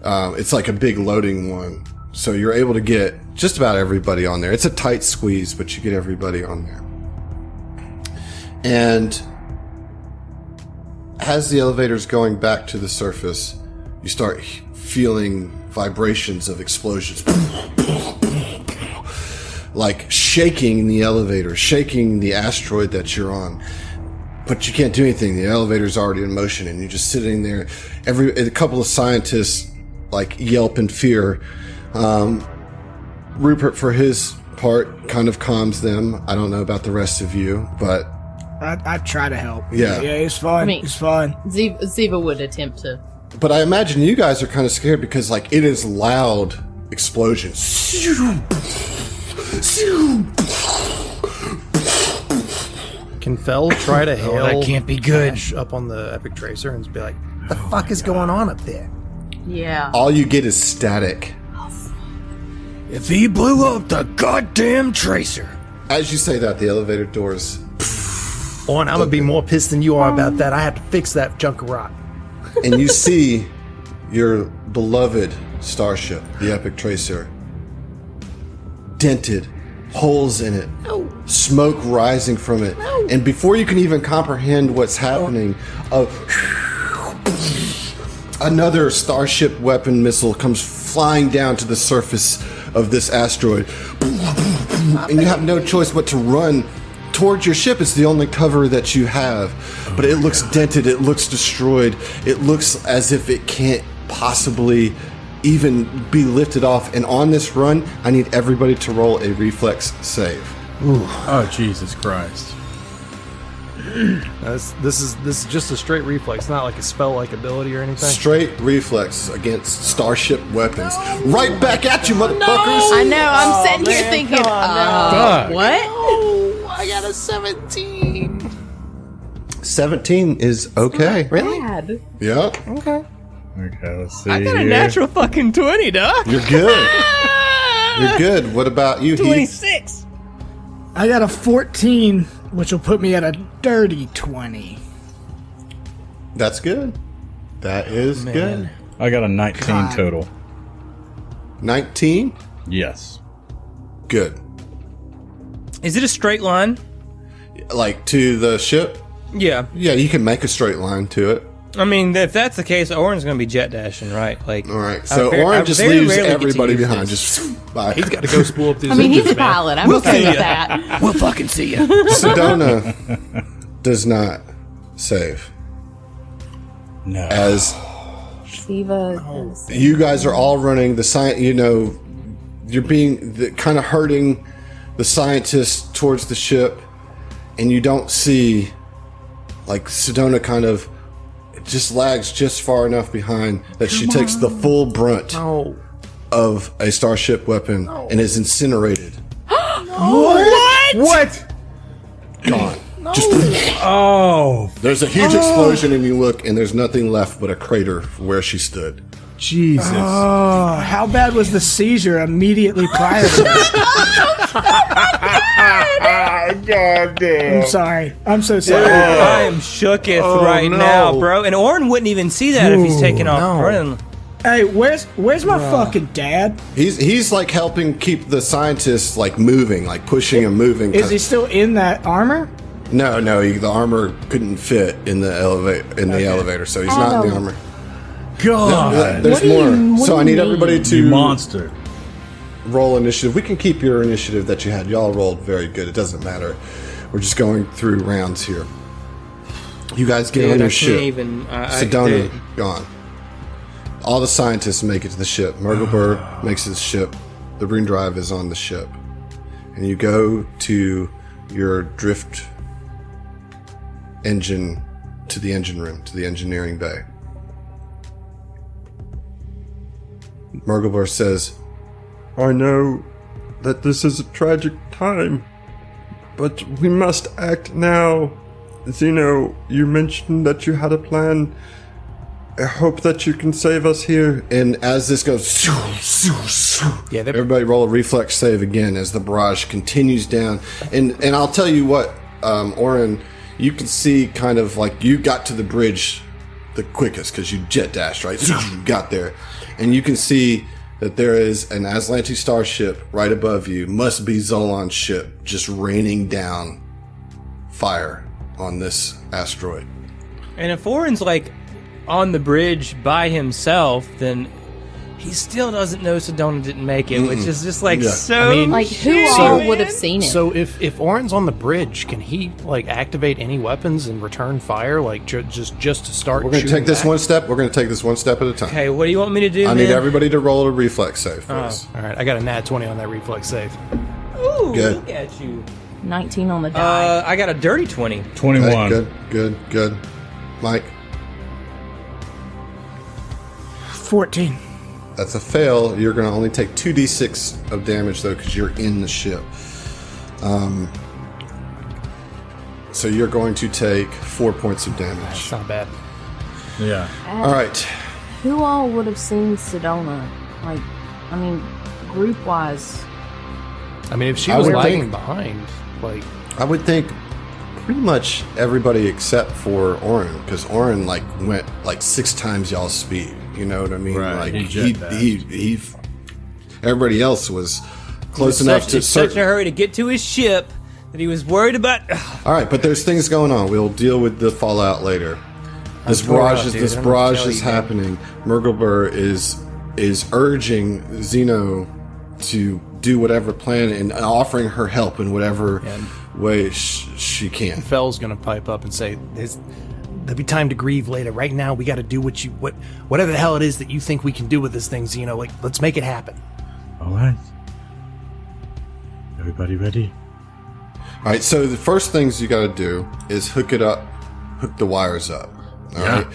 It's like a big loading one. So you're able to get just about everybody on there. It's a tight squeeze, but you get everybody on there. And as the elevator's going back to the surface, you start feeling vibrations of explosions. Like shaking the elevator, shaking the asteroid that you're on. But you can't do anything. The elevator's already in motion, and you're just sitting there. A couple of scientists yelp in fear. Rupert, for his part, kind of calms them. I don't know about the rest of you, but I try to help. Yeah. Yeah, it's fun. It's fun. Ziva would attempt to. but I imagine you guys are kind of scared because it is loud explosions. Can Fell try to hail that can't be good. Ash up on the Epic Tracer and be like, the fuck is going on up there? Yeah. All you get is static. if he blew up the goddamn tracer. As you say that, the elevator doors, On, I'm gonna be more pissed than you are about that. I have to fix that chunk of rock. and you see your beloved starship, the Epic Tracer, dented, holes in it, smoke rising from it, and before you can even comprehend what's happening, a another starship weapon missile comes flying down to the surface of this asteroid. And you have no choice but to run towards your ship. It's the only cover that you have. But it looks dented, it looks destroyed, it looks as if it can't possibly even be lifted off. And on this run, I need everybody to roll a reflex save. Oh, Jesus Christ. This is just a straight reflex, not like a spell-like ability or anything. Straight reflex against starship weapons. Right back at you, motherfuckers! I know. I'm sitting here thinking, Fuck. what? I got a 17. 17 is okay. Really? Bad. Yeah, Okay. Okay, let's see. I got a here. natural fucking 20, dog. you're good. You're good. What about you, Heath? 26. I got a 14, which will put me at a dirty 20. That's good. That is good. I got a 19 God. total. 19? Yes. Good. Is it a straight line? Like to the ship? Yeah. Yeah, you can make a straight line to it. I mean, if that's the case, Oren's going to be jet dashing, right? Like, All right. So I Oren just very leaves rarely get to everybody use behind. this. Just bye. He's got to go spool up these I mean, he's engines, a man. pilot. I'm okay with that. We'll fucking see you. Sedona does not save. No. As Siva is you guys are all running the science, you're being kind of hurting the scientists towards the ship, and you don't see, like, Sedona kind of just lags just far enough behind that she takes the full brunt of a starship weapon and is incinerated. What? Gone. Just Oh, there's a huge explosion, and you look, and there's nothing left but a crater where she stood. Jesus. Oh, how bad was the seizure immediately prior to that? God damn. I'm sorry. I'm so sorry. I am shooketh right no. now, bro. And Oren wouldn't even see that if he's taking off no. running. Hey, where's my fucking dad? He's like helping keep the scientists like moving, like pushing and moving. Is he still in that armor? No, the armor couldn't fit in the elevator, so he's not in the armor. God. There's more. So I need everybody You to monster. roll initiative. We can keep your initiative that you had. Y'all rolled very good. It doesn't matter. We're just going through rounds here. You guys get Dude, on I your can't ship. even. Sedona gone. All the scientists make it to the ship. Murglebur makes his ship. The Rune Drive is on the ship. And you go to your drift engine, to the engine room, to the engineering bay. Murglebur says, I know that this is a tragic time, but we must act now. Zeno, you mentioned that you had a plan. I hope that you can save us here. and as this goes, Yeah, everybody roll a reflex save again as the barrage continues down. And I'll tell you what, Oren, you can see kind of like you got to the bridge the quickest because you jet dashed, right? You got there. And you can see that there is an Aslanti starship right above you. Must be Zolon's ship, just raining down fire on this asteroid. And if Oren's like on the bridge by himself, then he still doesn't know Sedona didn't make it, which is just like Yeah. so. I mean, like, who shitty, all man. would have seen it? So if Oren's on the bridge, can he like activate any weapons and return fire? Like just to start. We're going to shooting take this back? one step. We're going to take this one step at a time. Okay, what do you want me to do? I need man? everybody to roll a reflex save for us. All right, I got a nat 20 on that reflex save. Ooh, Good. look at you. 19 on the die. I got a dirty 20. 21. Okay, good. Mike, 14. that's a fail. You're going to only take 2d6 of damage, though, because you're in the ship. So you're going to take 4 points of damage. It's not bad. Yeah. All right. Who all would have seen Sedona? Like, I mean, group wise. I mean, if she I was would lagging think- behind, like, I would think pretty much everybody except for Oren, because Oren like went like 6 times y'all's speed. You know what I mean? Right, Like he jet dashed. he everybody else was close enough to such in a hurry to get to his ship that he was worried about. All right, but there's things going on. We'll deal with the fallout later. This tore barrage up, is dude. this I don't know what to barrage tell is you, man. happening. Murgelbur is urging Zeno to do whatever plan and offering her help in whatever way she can. Fell's gonna pipe up and say, "There'll be time to grieve later. Right now, we got to do whatever the hell it is that you think we can do with this thing, Zeno. Like, let's make it happen." All right. Everybody ready? All right, so the first things you got to do is hook the wires up. All Yeah. right.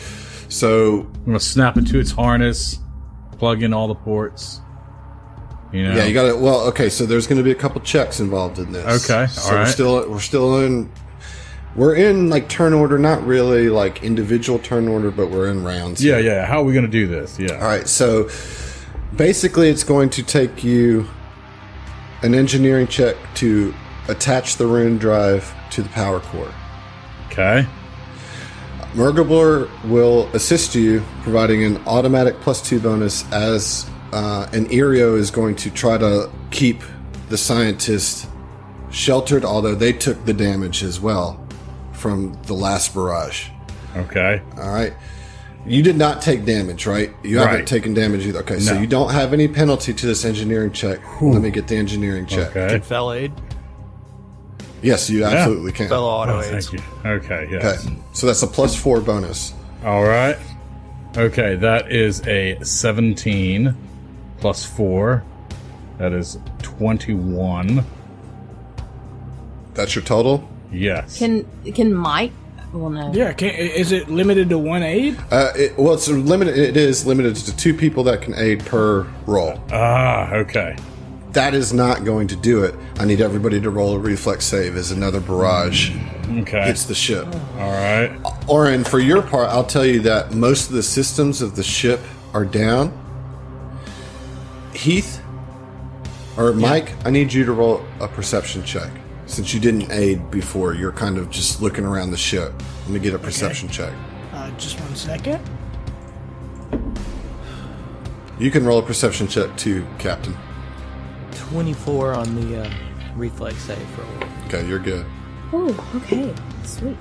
So I'm gonna snap it to its harness, plug in all the ports. You know. yeah, you got to. Well, okay. So there's going to be a couple checks involved in this. Okay, So all right. we're in like turn order, not really like individual turn order, but we're in rounds. Yeah, yeah. How are we gonna do this? Yeah. All right. So basically, it's going to take you an engineering check to attach the rune drive to the power core. Okay. Murgelbur will assist you, providing an automatic +2 bonus as an Aeon is going to try to keep the scientists sheltered, although they took the damage as well from the last barrage. Okay. All right. You did not take damage, right? You haven't Right. taken damage either. Okay, so No. you don't have any penalty to this engineering check. Let me get the engineering check. Okay. Can Fell aid? Yes, you absolutely can. Fell auto Oh, aids. thank you. Okay. Okay, Yes. so that's a +4 bonus. All right. Okay, that is a 17 plus 4. That is 21. That's your total? Yes. Can Mike? Well, no. Yeah, is it limited to one aid? It's limited. It is limited to 2 people that can aid per roll. Okay. That is not going to do it. I need everybody to roll a reflex save as another barrage Okay. hits the ship. All right. Oren, for your part, I'll tell you that most of the systems of the ship are down. Heath or Mike, I need you to roll a perception check. Since you didn't aid before, you're kind of just looking around the ship. Let me get a perception check. Just 1 second. You can roll a perception check too, Captain. 24 on the reflex save roll. Okay, you're good. Oh, okay. Sweet.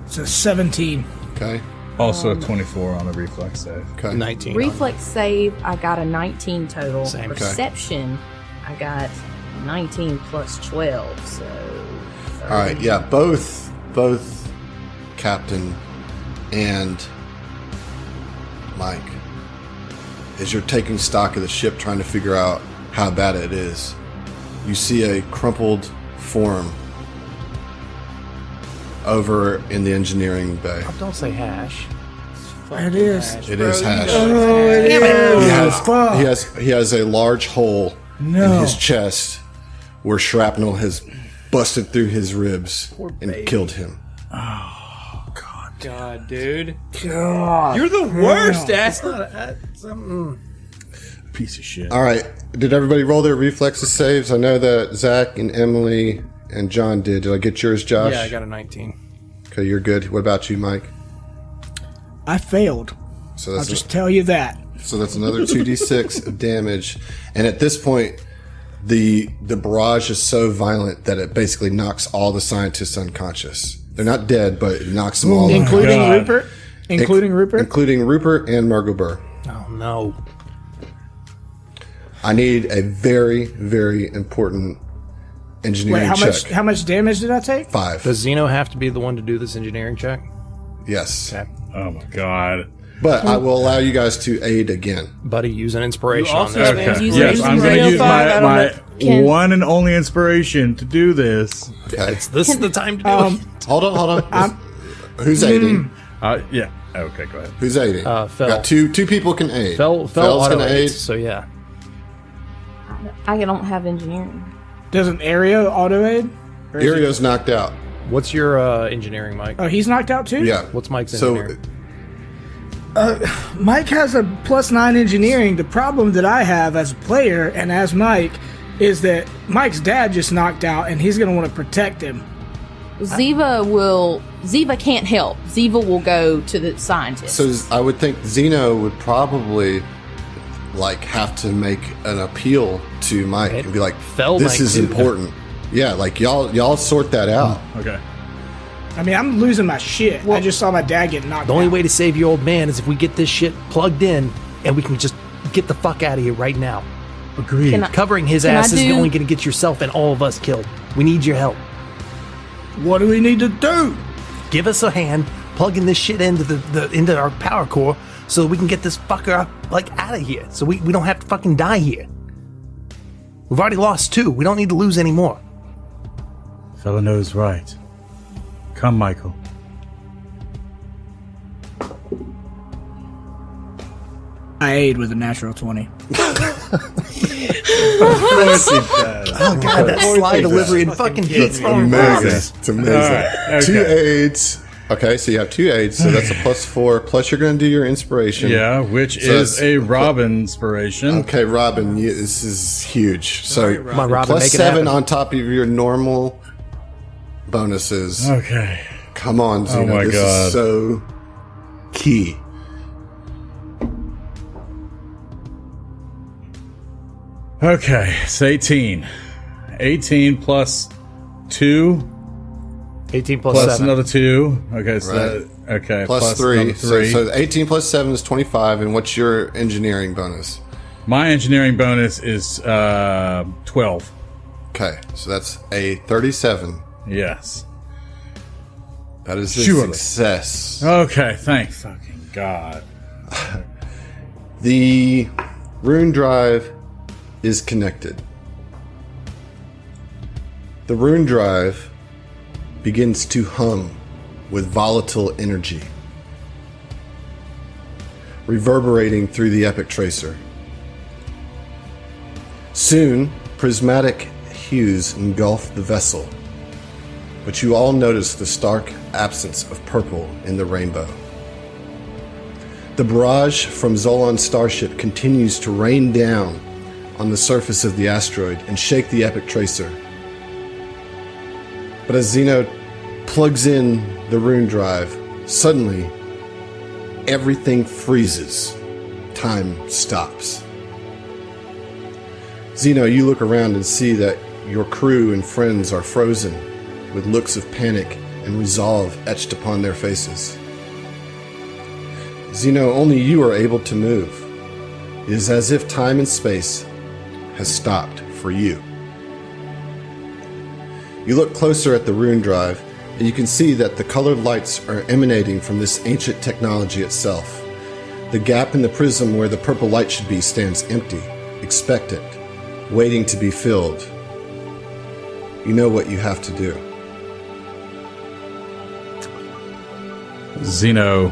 It's a 17. Okay, Also a 24 on the reflex save. okay. 19. Reflex save, I got a 19 total. Same. Okay. Perception, I got 19 plus 12, so. All right, yeah, both Captain and Mike, as you're taking stock of the ship, trying to figure out how bad it is, you see a crumpled form over in the engineering bay. Oh, don't say hash. It is. It is Hash. Oh, it is. Fuck. He has a large hole in his chest where shrapnel has busted through his ribs and killed him. God, dude. God. You're the worst, ass. Piece of shit. All right, did everybody roll their reflexes saves? I know that Zach and Emily and John did. Did I get yours, Josh? Yeah, I got a 19. Okay, you're good. What about you, Mike? I failed. So I'll that's just tell you that. So that's another 2d6 of damage. And at this point, the barrage is so violent that it basically knocks all the scientists unconscious. They're not dead, but it knocks them all Including God. Rupert? Including Rupert? Including Rupert and Murgelbur. Oh, no. I need a very, very important engineering Wait, check. how much damage did I take? 5. Does Zeno have to be the one to do this engineering check? Yes. Okay. Oh my god. But I will allow you guys to aid again. Buddy, use an inspiration You on also this. have man. to Use Yes, your I'm going to use I don't my Can- one and only inspiration to do this. Okay. This is the time to do it. Hold on. Who's aiding? Yeah. Okay, go ahead. Who's aiding? Fel. Got two people can aid. Fell Fel's auto gonna aid. aids, so yeah. I don't have engineering. Doesn't Aereo auto aid? Irio's knocked out. What's your engineering, Mike? Oh, he's knocked out too? Yeah. What's Mike's So engineering? Mike has a +9 engineering. The problem that I have as a player and as Mike is that Mike's dad just knocked out and he's going to want to protect him. Ziva can't help. Ziva will go to the scientist. So I would think Zeno would probably have to make an appeal to Mike and be like, Fel "This might is do. important." Yeah, like y'all sort that out. Okay. I mean, I'm losing my shit. I just saw my dad get knocked The only out. way to save your old man is if we get this shit plugged in and we can just get the fuck out of here right now. Agreed. Can I- Covering his Can I ass is do- only going to get yourself and all of us killed. We need your help. What do we need to do? Give us a hand plugging this shit into into our power core so that we can get this fucker like out of here. So we don't have to fucking die here. We've already lost 2. We don't need to lose any more. Fella knows right. Come, Michael. I aid with a natural 20. Oh god, that slide delivery and fucking That's heat. amazing. It's amazing. All right, 2 okay. aids. Okay, so you have 2 aids, so that's a +4. Plus, you're going to do your inspiration. Yeah, which So is that's- a Robin inspiration. Okay, Robin, this is huge. So Come on, Robin, make it +7 happen. on top of your normal bonuses. Okay. Come on, Zeno. my this God. is so key. Okay, it's 18. 18 plus 2 18 plus plus 7. another 2. Okay, so Right. okay, Plus 3. another 3. So 18 plus 7 is 25. And what's your engineering bonus? My engineering bonus is 12. Okay, so that's a 37. Yes. That is a Surely. success. Okay, thank fucking God. The rune drive is connected. The rune drive begins to hum with volatile energy, reverberating through the epic tracer. Soon, prismatic hues engulf the vessel, but you all notice the stark absence of purple in the rainbow. The barrage from Zolon's starship continues to rain down on the surface of the asteroid and shake the epic tracer. But as Zeno plugs in the rune drive, suddenly everything freezes. Time stops. Zeno, you look around and see that your crew and friends are frozen, with looks of panic and resolve etched upon their faces. Zeno, only you are able to move. It is as if time and space has stopped for you. You look closer at the rune drive, and you can see that the colored lights are emanating from this ancient technology itself. The gap in the prism where the purple light should be stands empty, expectant, waiting to be filled. You know what you have to do. Zeno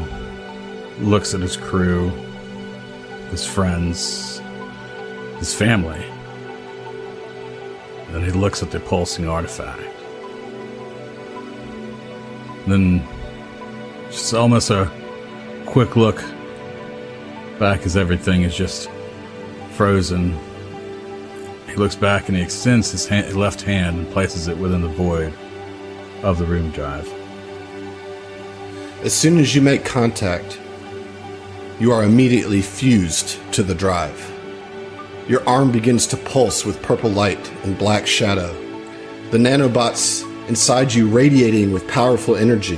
looks at his crew, his friends, his family. Then he looks at the pulsing artifact. Then just almost a quick look back as everything is just frozen. He looks back and he extends his left hand and places it within the void of the room drive. As soon as you make contact, you are immediately fused to the drive. Your arm begins to pulse with purple light and black shadow. The nanobots inside you radiating with powerful energy.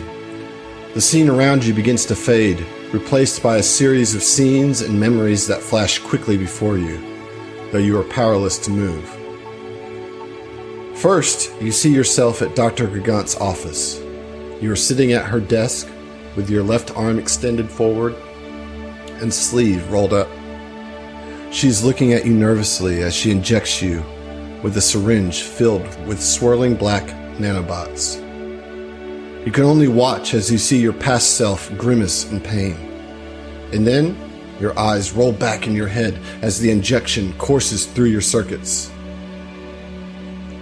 The scene around you begins to fade, replaced by a series of scenes and memories that flash quickly before you, though you are powerless to move. First, you see yourself at Dr. Gigant's office. You are sitting at her desk with your left arm extended forward and sleeve rolled up. She's looking at you nervously as she injects you with a syringe filled with swirling black nanobots. You can only watch as you see your past self grimace in pain. And then, your eyes roll back in your head as the injection courses through your circuits.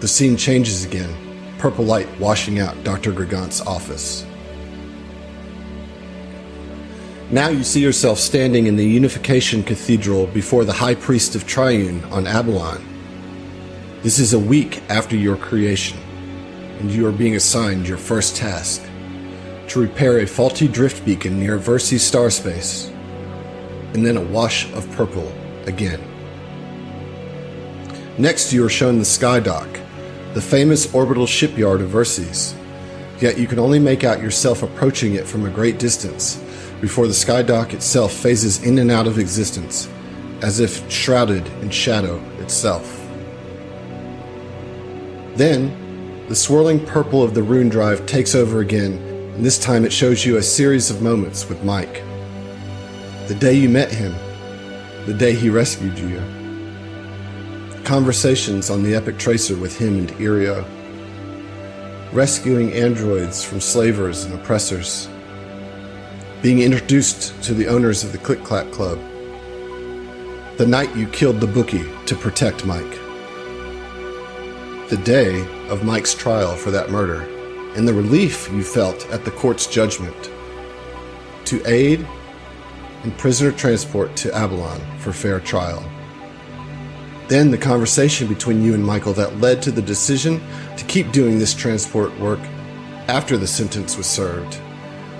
The scene changes again, purple light washing out Dr. Gigant's office. Now you see yourself standing in the Unification Cathedral before the High Priest of Triune on Abalon. This is a week after your creation, and you are being assigned your first task, to repair a faulty drift beacon near Versi star space, and then a wash of purple again. Next you are shown the Sky Dock, the famous orbital shipyard of Verses. yet you can only make out yourself approaching it from a great distance before the skydock itself phases in and out of existence, as if shrouded in shadow itself. Then, the swirling purple of the rune drive takes over again, and this time it shows you a series of moments with Mike. The day you met him, the day he rescued you. Conversations on the Epic Tracer with him and Irio. Rescuing androids from slavers and oppressors. Being introduced to the owners of the Click Clack Club. The night you killed the bookie to protect Mike. The day of Mike's trial for that murder, and the relief you felt at the court's judgment to aid in prisoner transport to Avalon for fair trial. Then the conversation between you and Michael that led to the decision to keep doing this transport work after the sentence was served,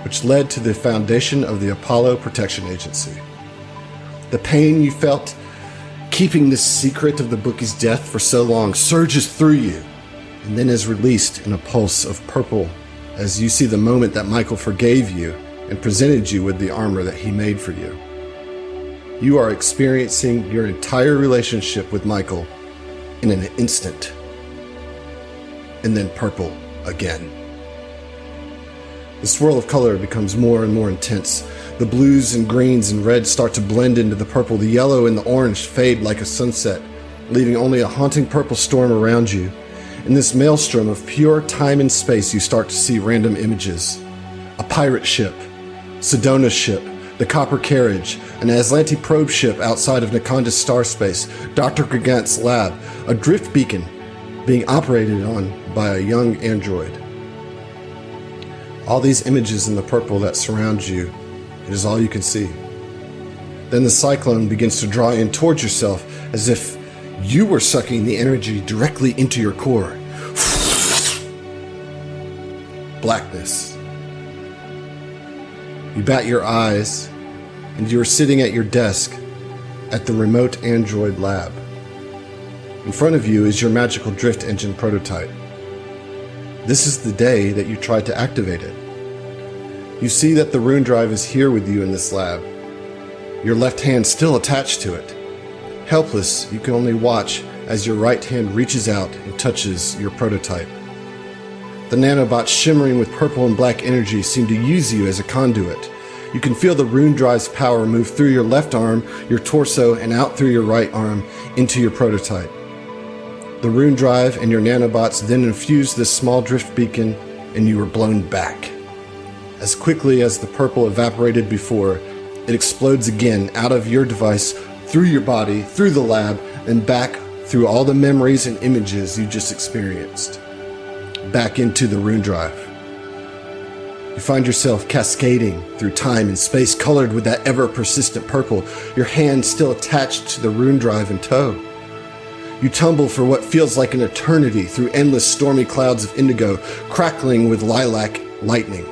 which led to the foundation of the Apollo Protection Agency. The pain you felt keeping this secret of the bookie's death for so long surges through you, and then is released in a pulse of purple as you see the moment that Michael forgave you and presented you with the armor that he made for you. You are experiencing your entire relationship with Michael in an instant, and then purple again. The swirl of color becomes more and more intense. The blues and greens and reds start to blend into the purple. The yellow and the orange fade like a sunset, leaving only a haunting purple storm around you. In this maelstrom of pure time and space, you start to see random images. A pirate ship, Sedona's ship, the Copper Carriage, an Aslanti probe ship outside of Nakonda's star space, Dr. Gigant's lab, a drift beacon being operated on by a young android. All these images in the purple that surround you, it is all you can see. Then the cyclone begins to draw in towards yourself as if you were sucking the energy directly into your core. Blackness. You bat your eyes, and you are sitting at your desk at the remote android lab. In front of you is your magical drift engine prototype. This is the day that you tried to activate it. You see that the rune drive is here with you in this lab. Your left hand still attached to it. Helpless, you can only watch as your right hand reaches out and touches your prototype. The nanobots shimmering with purple and black energy seem to use you as a conduit. You can feel the rune drive's power move through your left arm, your torso, and out through your right arm into your prototype. The rune drive and your nanobots then infuse this small drift beacon, and you are blown back. As quickly as the purple evaporated before, it explodes again out of your device, through your body, through the lab, and back through all the memories and images you just experienced. Back into the rune drive. You find yourself cascading through time and space colored with that ever-persistent purple, your hand still attached to the rune drive in tow. You tumble for what feels like an eternity through endless stormy clouds of indigo, crackling with lilac lightning.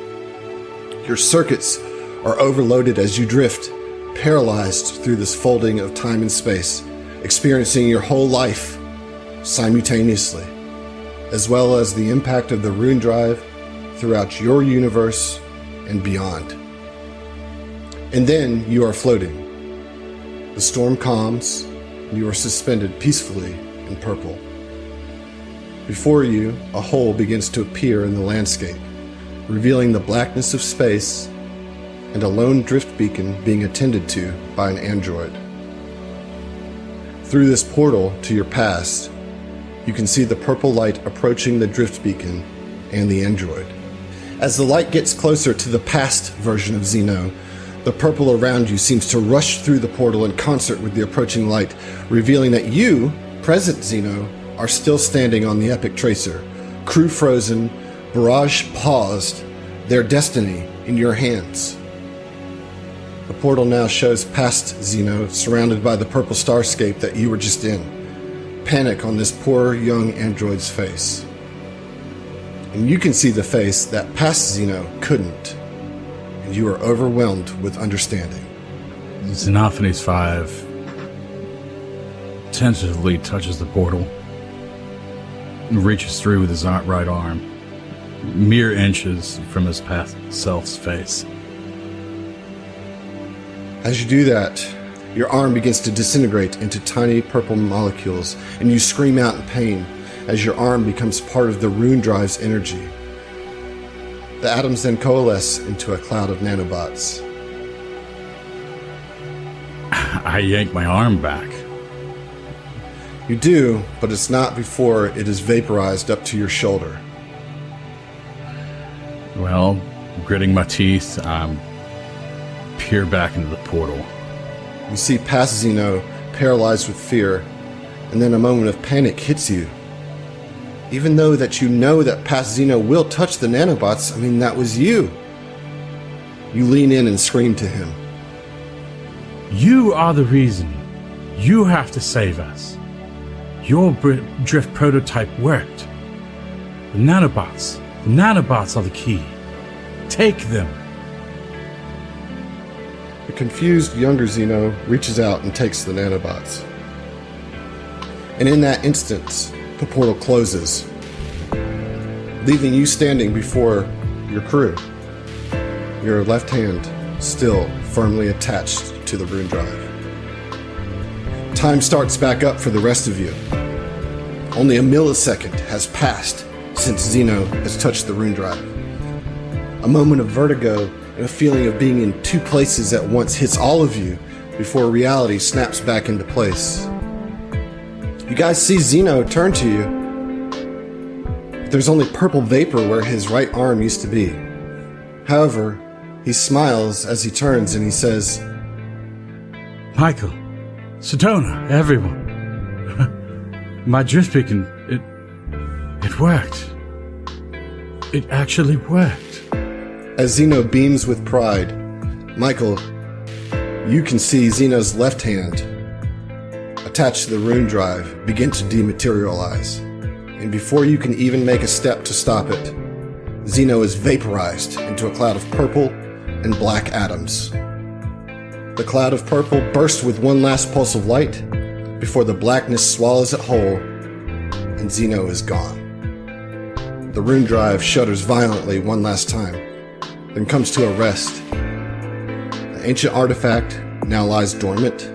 Your circuits are overloaded as you drift, paralyzed through this folding of time and space, experiencing your whole life simultaneously, as well as the impact of the rune drive throughout your universe and beyond. And then you are floating. The storm calms, and you are suspended peacefully in purple. Before you, a hole begins to appear in the landscape, revealing the blackness of space and a lone drift beacon being attended to by an android. Through this portal to your past, you can see the purple light approaching the drift beacon and the android. As the light gets closer to the past version of Xeno, the purple around you seems to rush through the portal in concert with the approaching light, revealing that you, present Xeno, are still standing on the Epic Tracer, crew frozen, barrage paused, their destiny in your hands. The portal now shows past Xeno, surrounded by the purple starscape that you were just in. Panic on this poor young android's face. And you can see the face that past Xeno couldn't. And you are overwhelmed with understanding. Xenophanes 5 tentatively touches the portal and reaches through with his right arm. mere inches from his past self's face. As you do that, your arm begins to disintegrate into tiny purple molecules, and you scream out in pain as your arm becomes part of the rune drive's energy. The atoms then coalesce into a cloud of nanobots. I yank my arm back. You do, but it's not before it is vaporized up to your shoulder. Well, gritting my teeth, peer back into the portal. You see past Zeno, paralyzed with fear, and then a moment of panic hits you. Even though that you know that past Zeno will touch the nanobots, that was you. You lean in and scream to him. You are the reason. You have to save us. Your drift prototype worked. The nanobots are the key. Take them. The confused younger Zeno reaches out and takes the nanobots. And in that instant, the portal closes, leaving you standing before your crew, your left hand still firmly attached to the rune drive. Time starts back up for the rest of you. Only a millisecond has passed since Zeno has touched the rune drive. A moment of vertigo and a feeling of being in two places at once hits all of you before reality snaps back into place. You guys see Zeno turn to you. But there's only purple vapor where his right arm used to be. However, he smiles as he turns and he says, Michael, Sedona, everyone. My drift beacon, it worked. It actually worked. As Zeno beams with pride, Michael, you can see Zeno's left hand attached to the rune drive begin to dematerialize. And before you can even make a step to stop it, Zeno is vaporized into a cloud of purple and black atoms. The cloud of purple bursts with one last pulse of light before the blackness swallows it whole and Zeno is gone. The rune drive shudders violently one last time, then comes to a rest. The ancient artifact now lies dormant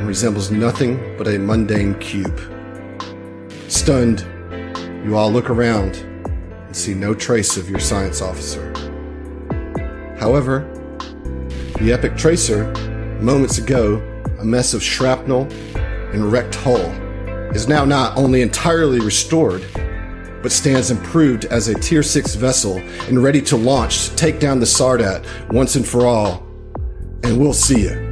and resembles nothing but a mundane cube. Stunned, you all look around and see no trace of your science officer. However, the Epic Tracer, moments ago a mess of shrapnel and wrecked hull, is now not only entirely restored, but stands improved as a Tier 6 vessel and ready to launch to take down the Sardat once and for all. And we'll see you.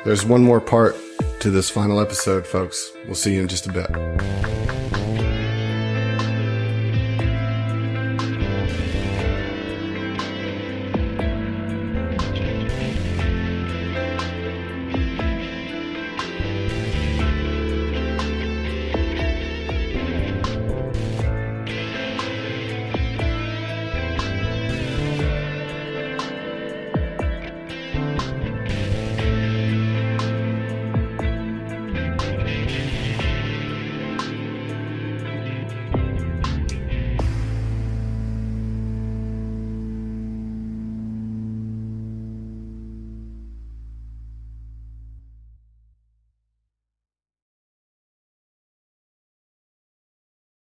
There's one more part to this final episode, folks. We'll see you in just a bit.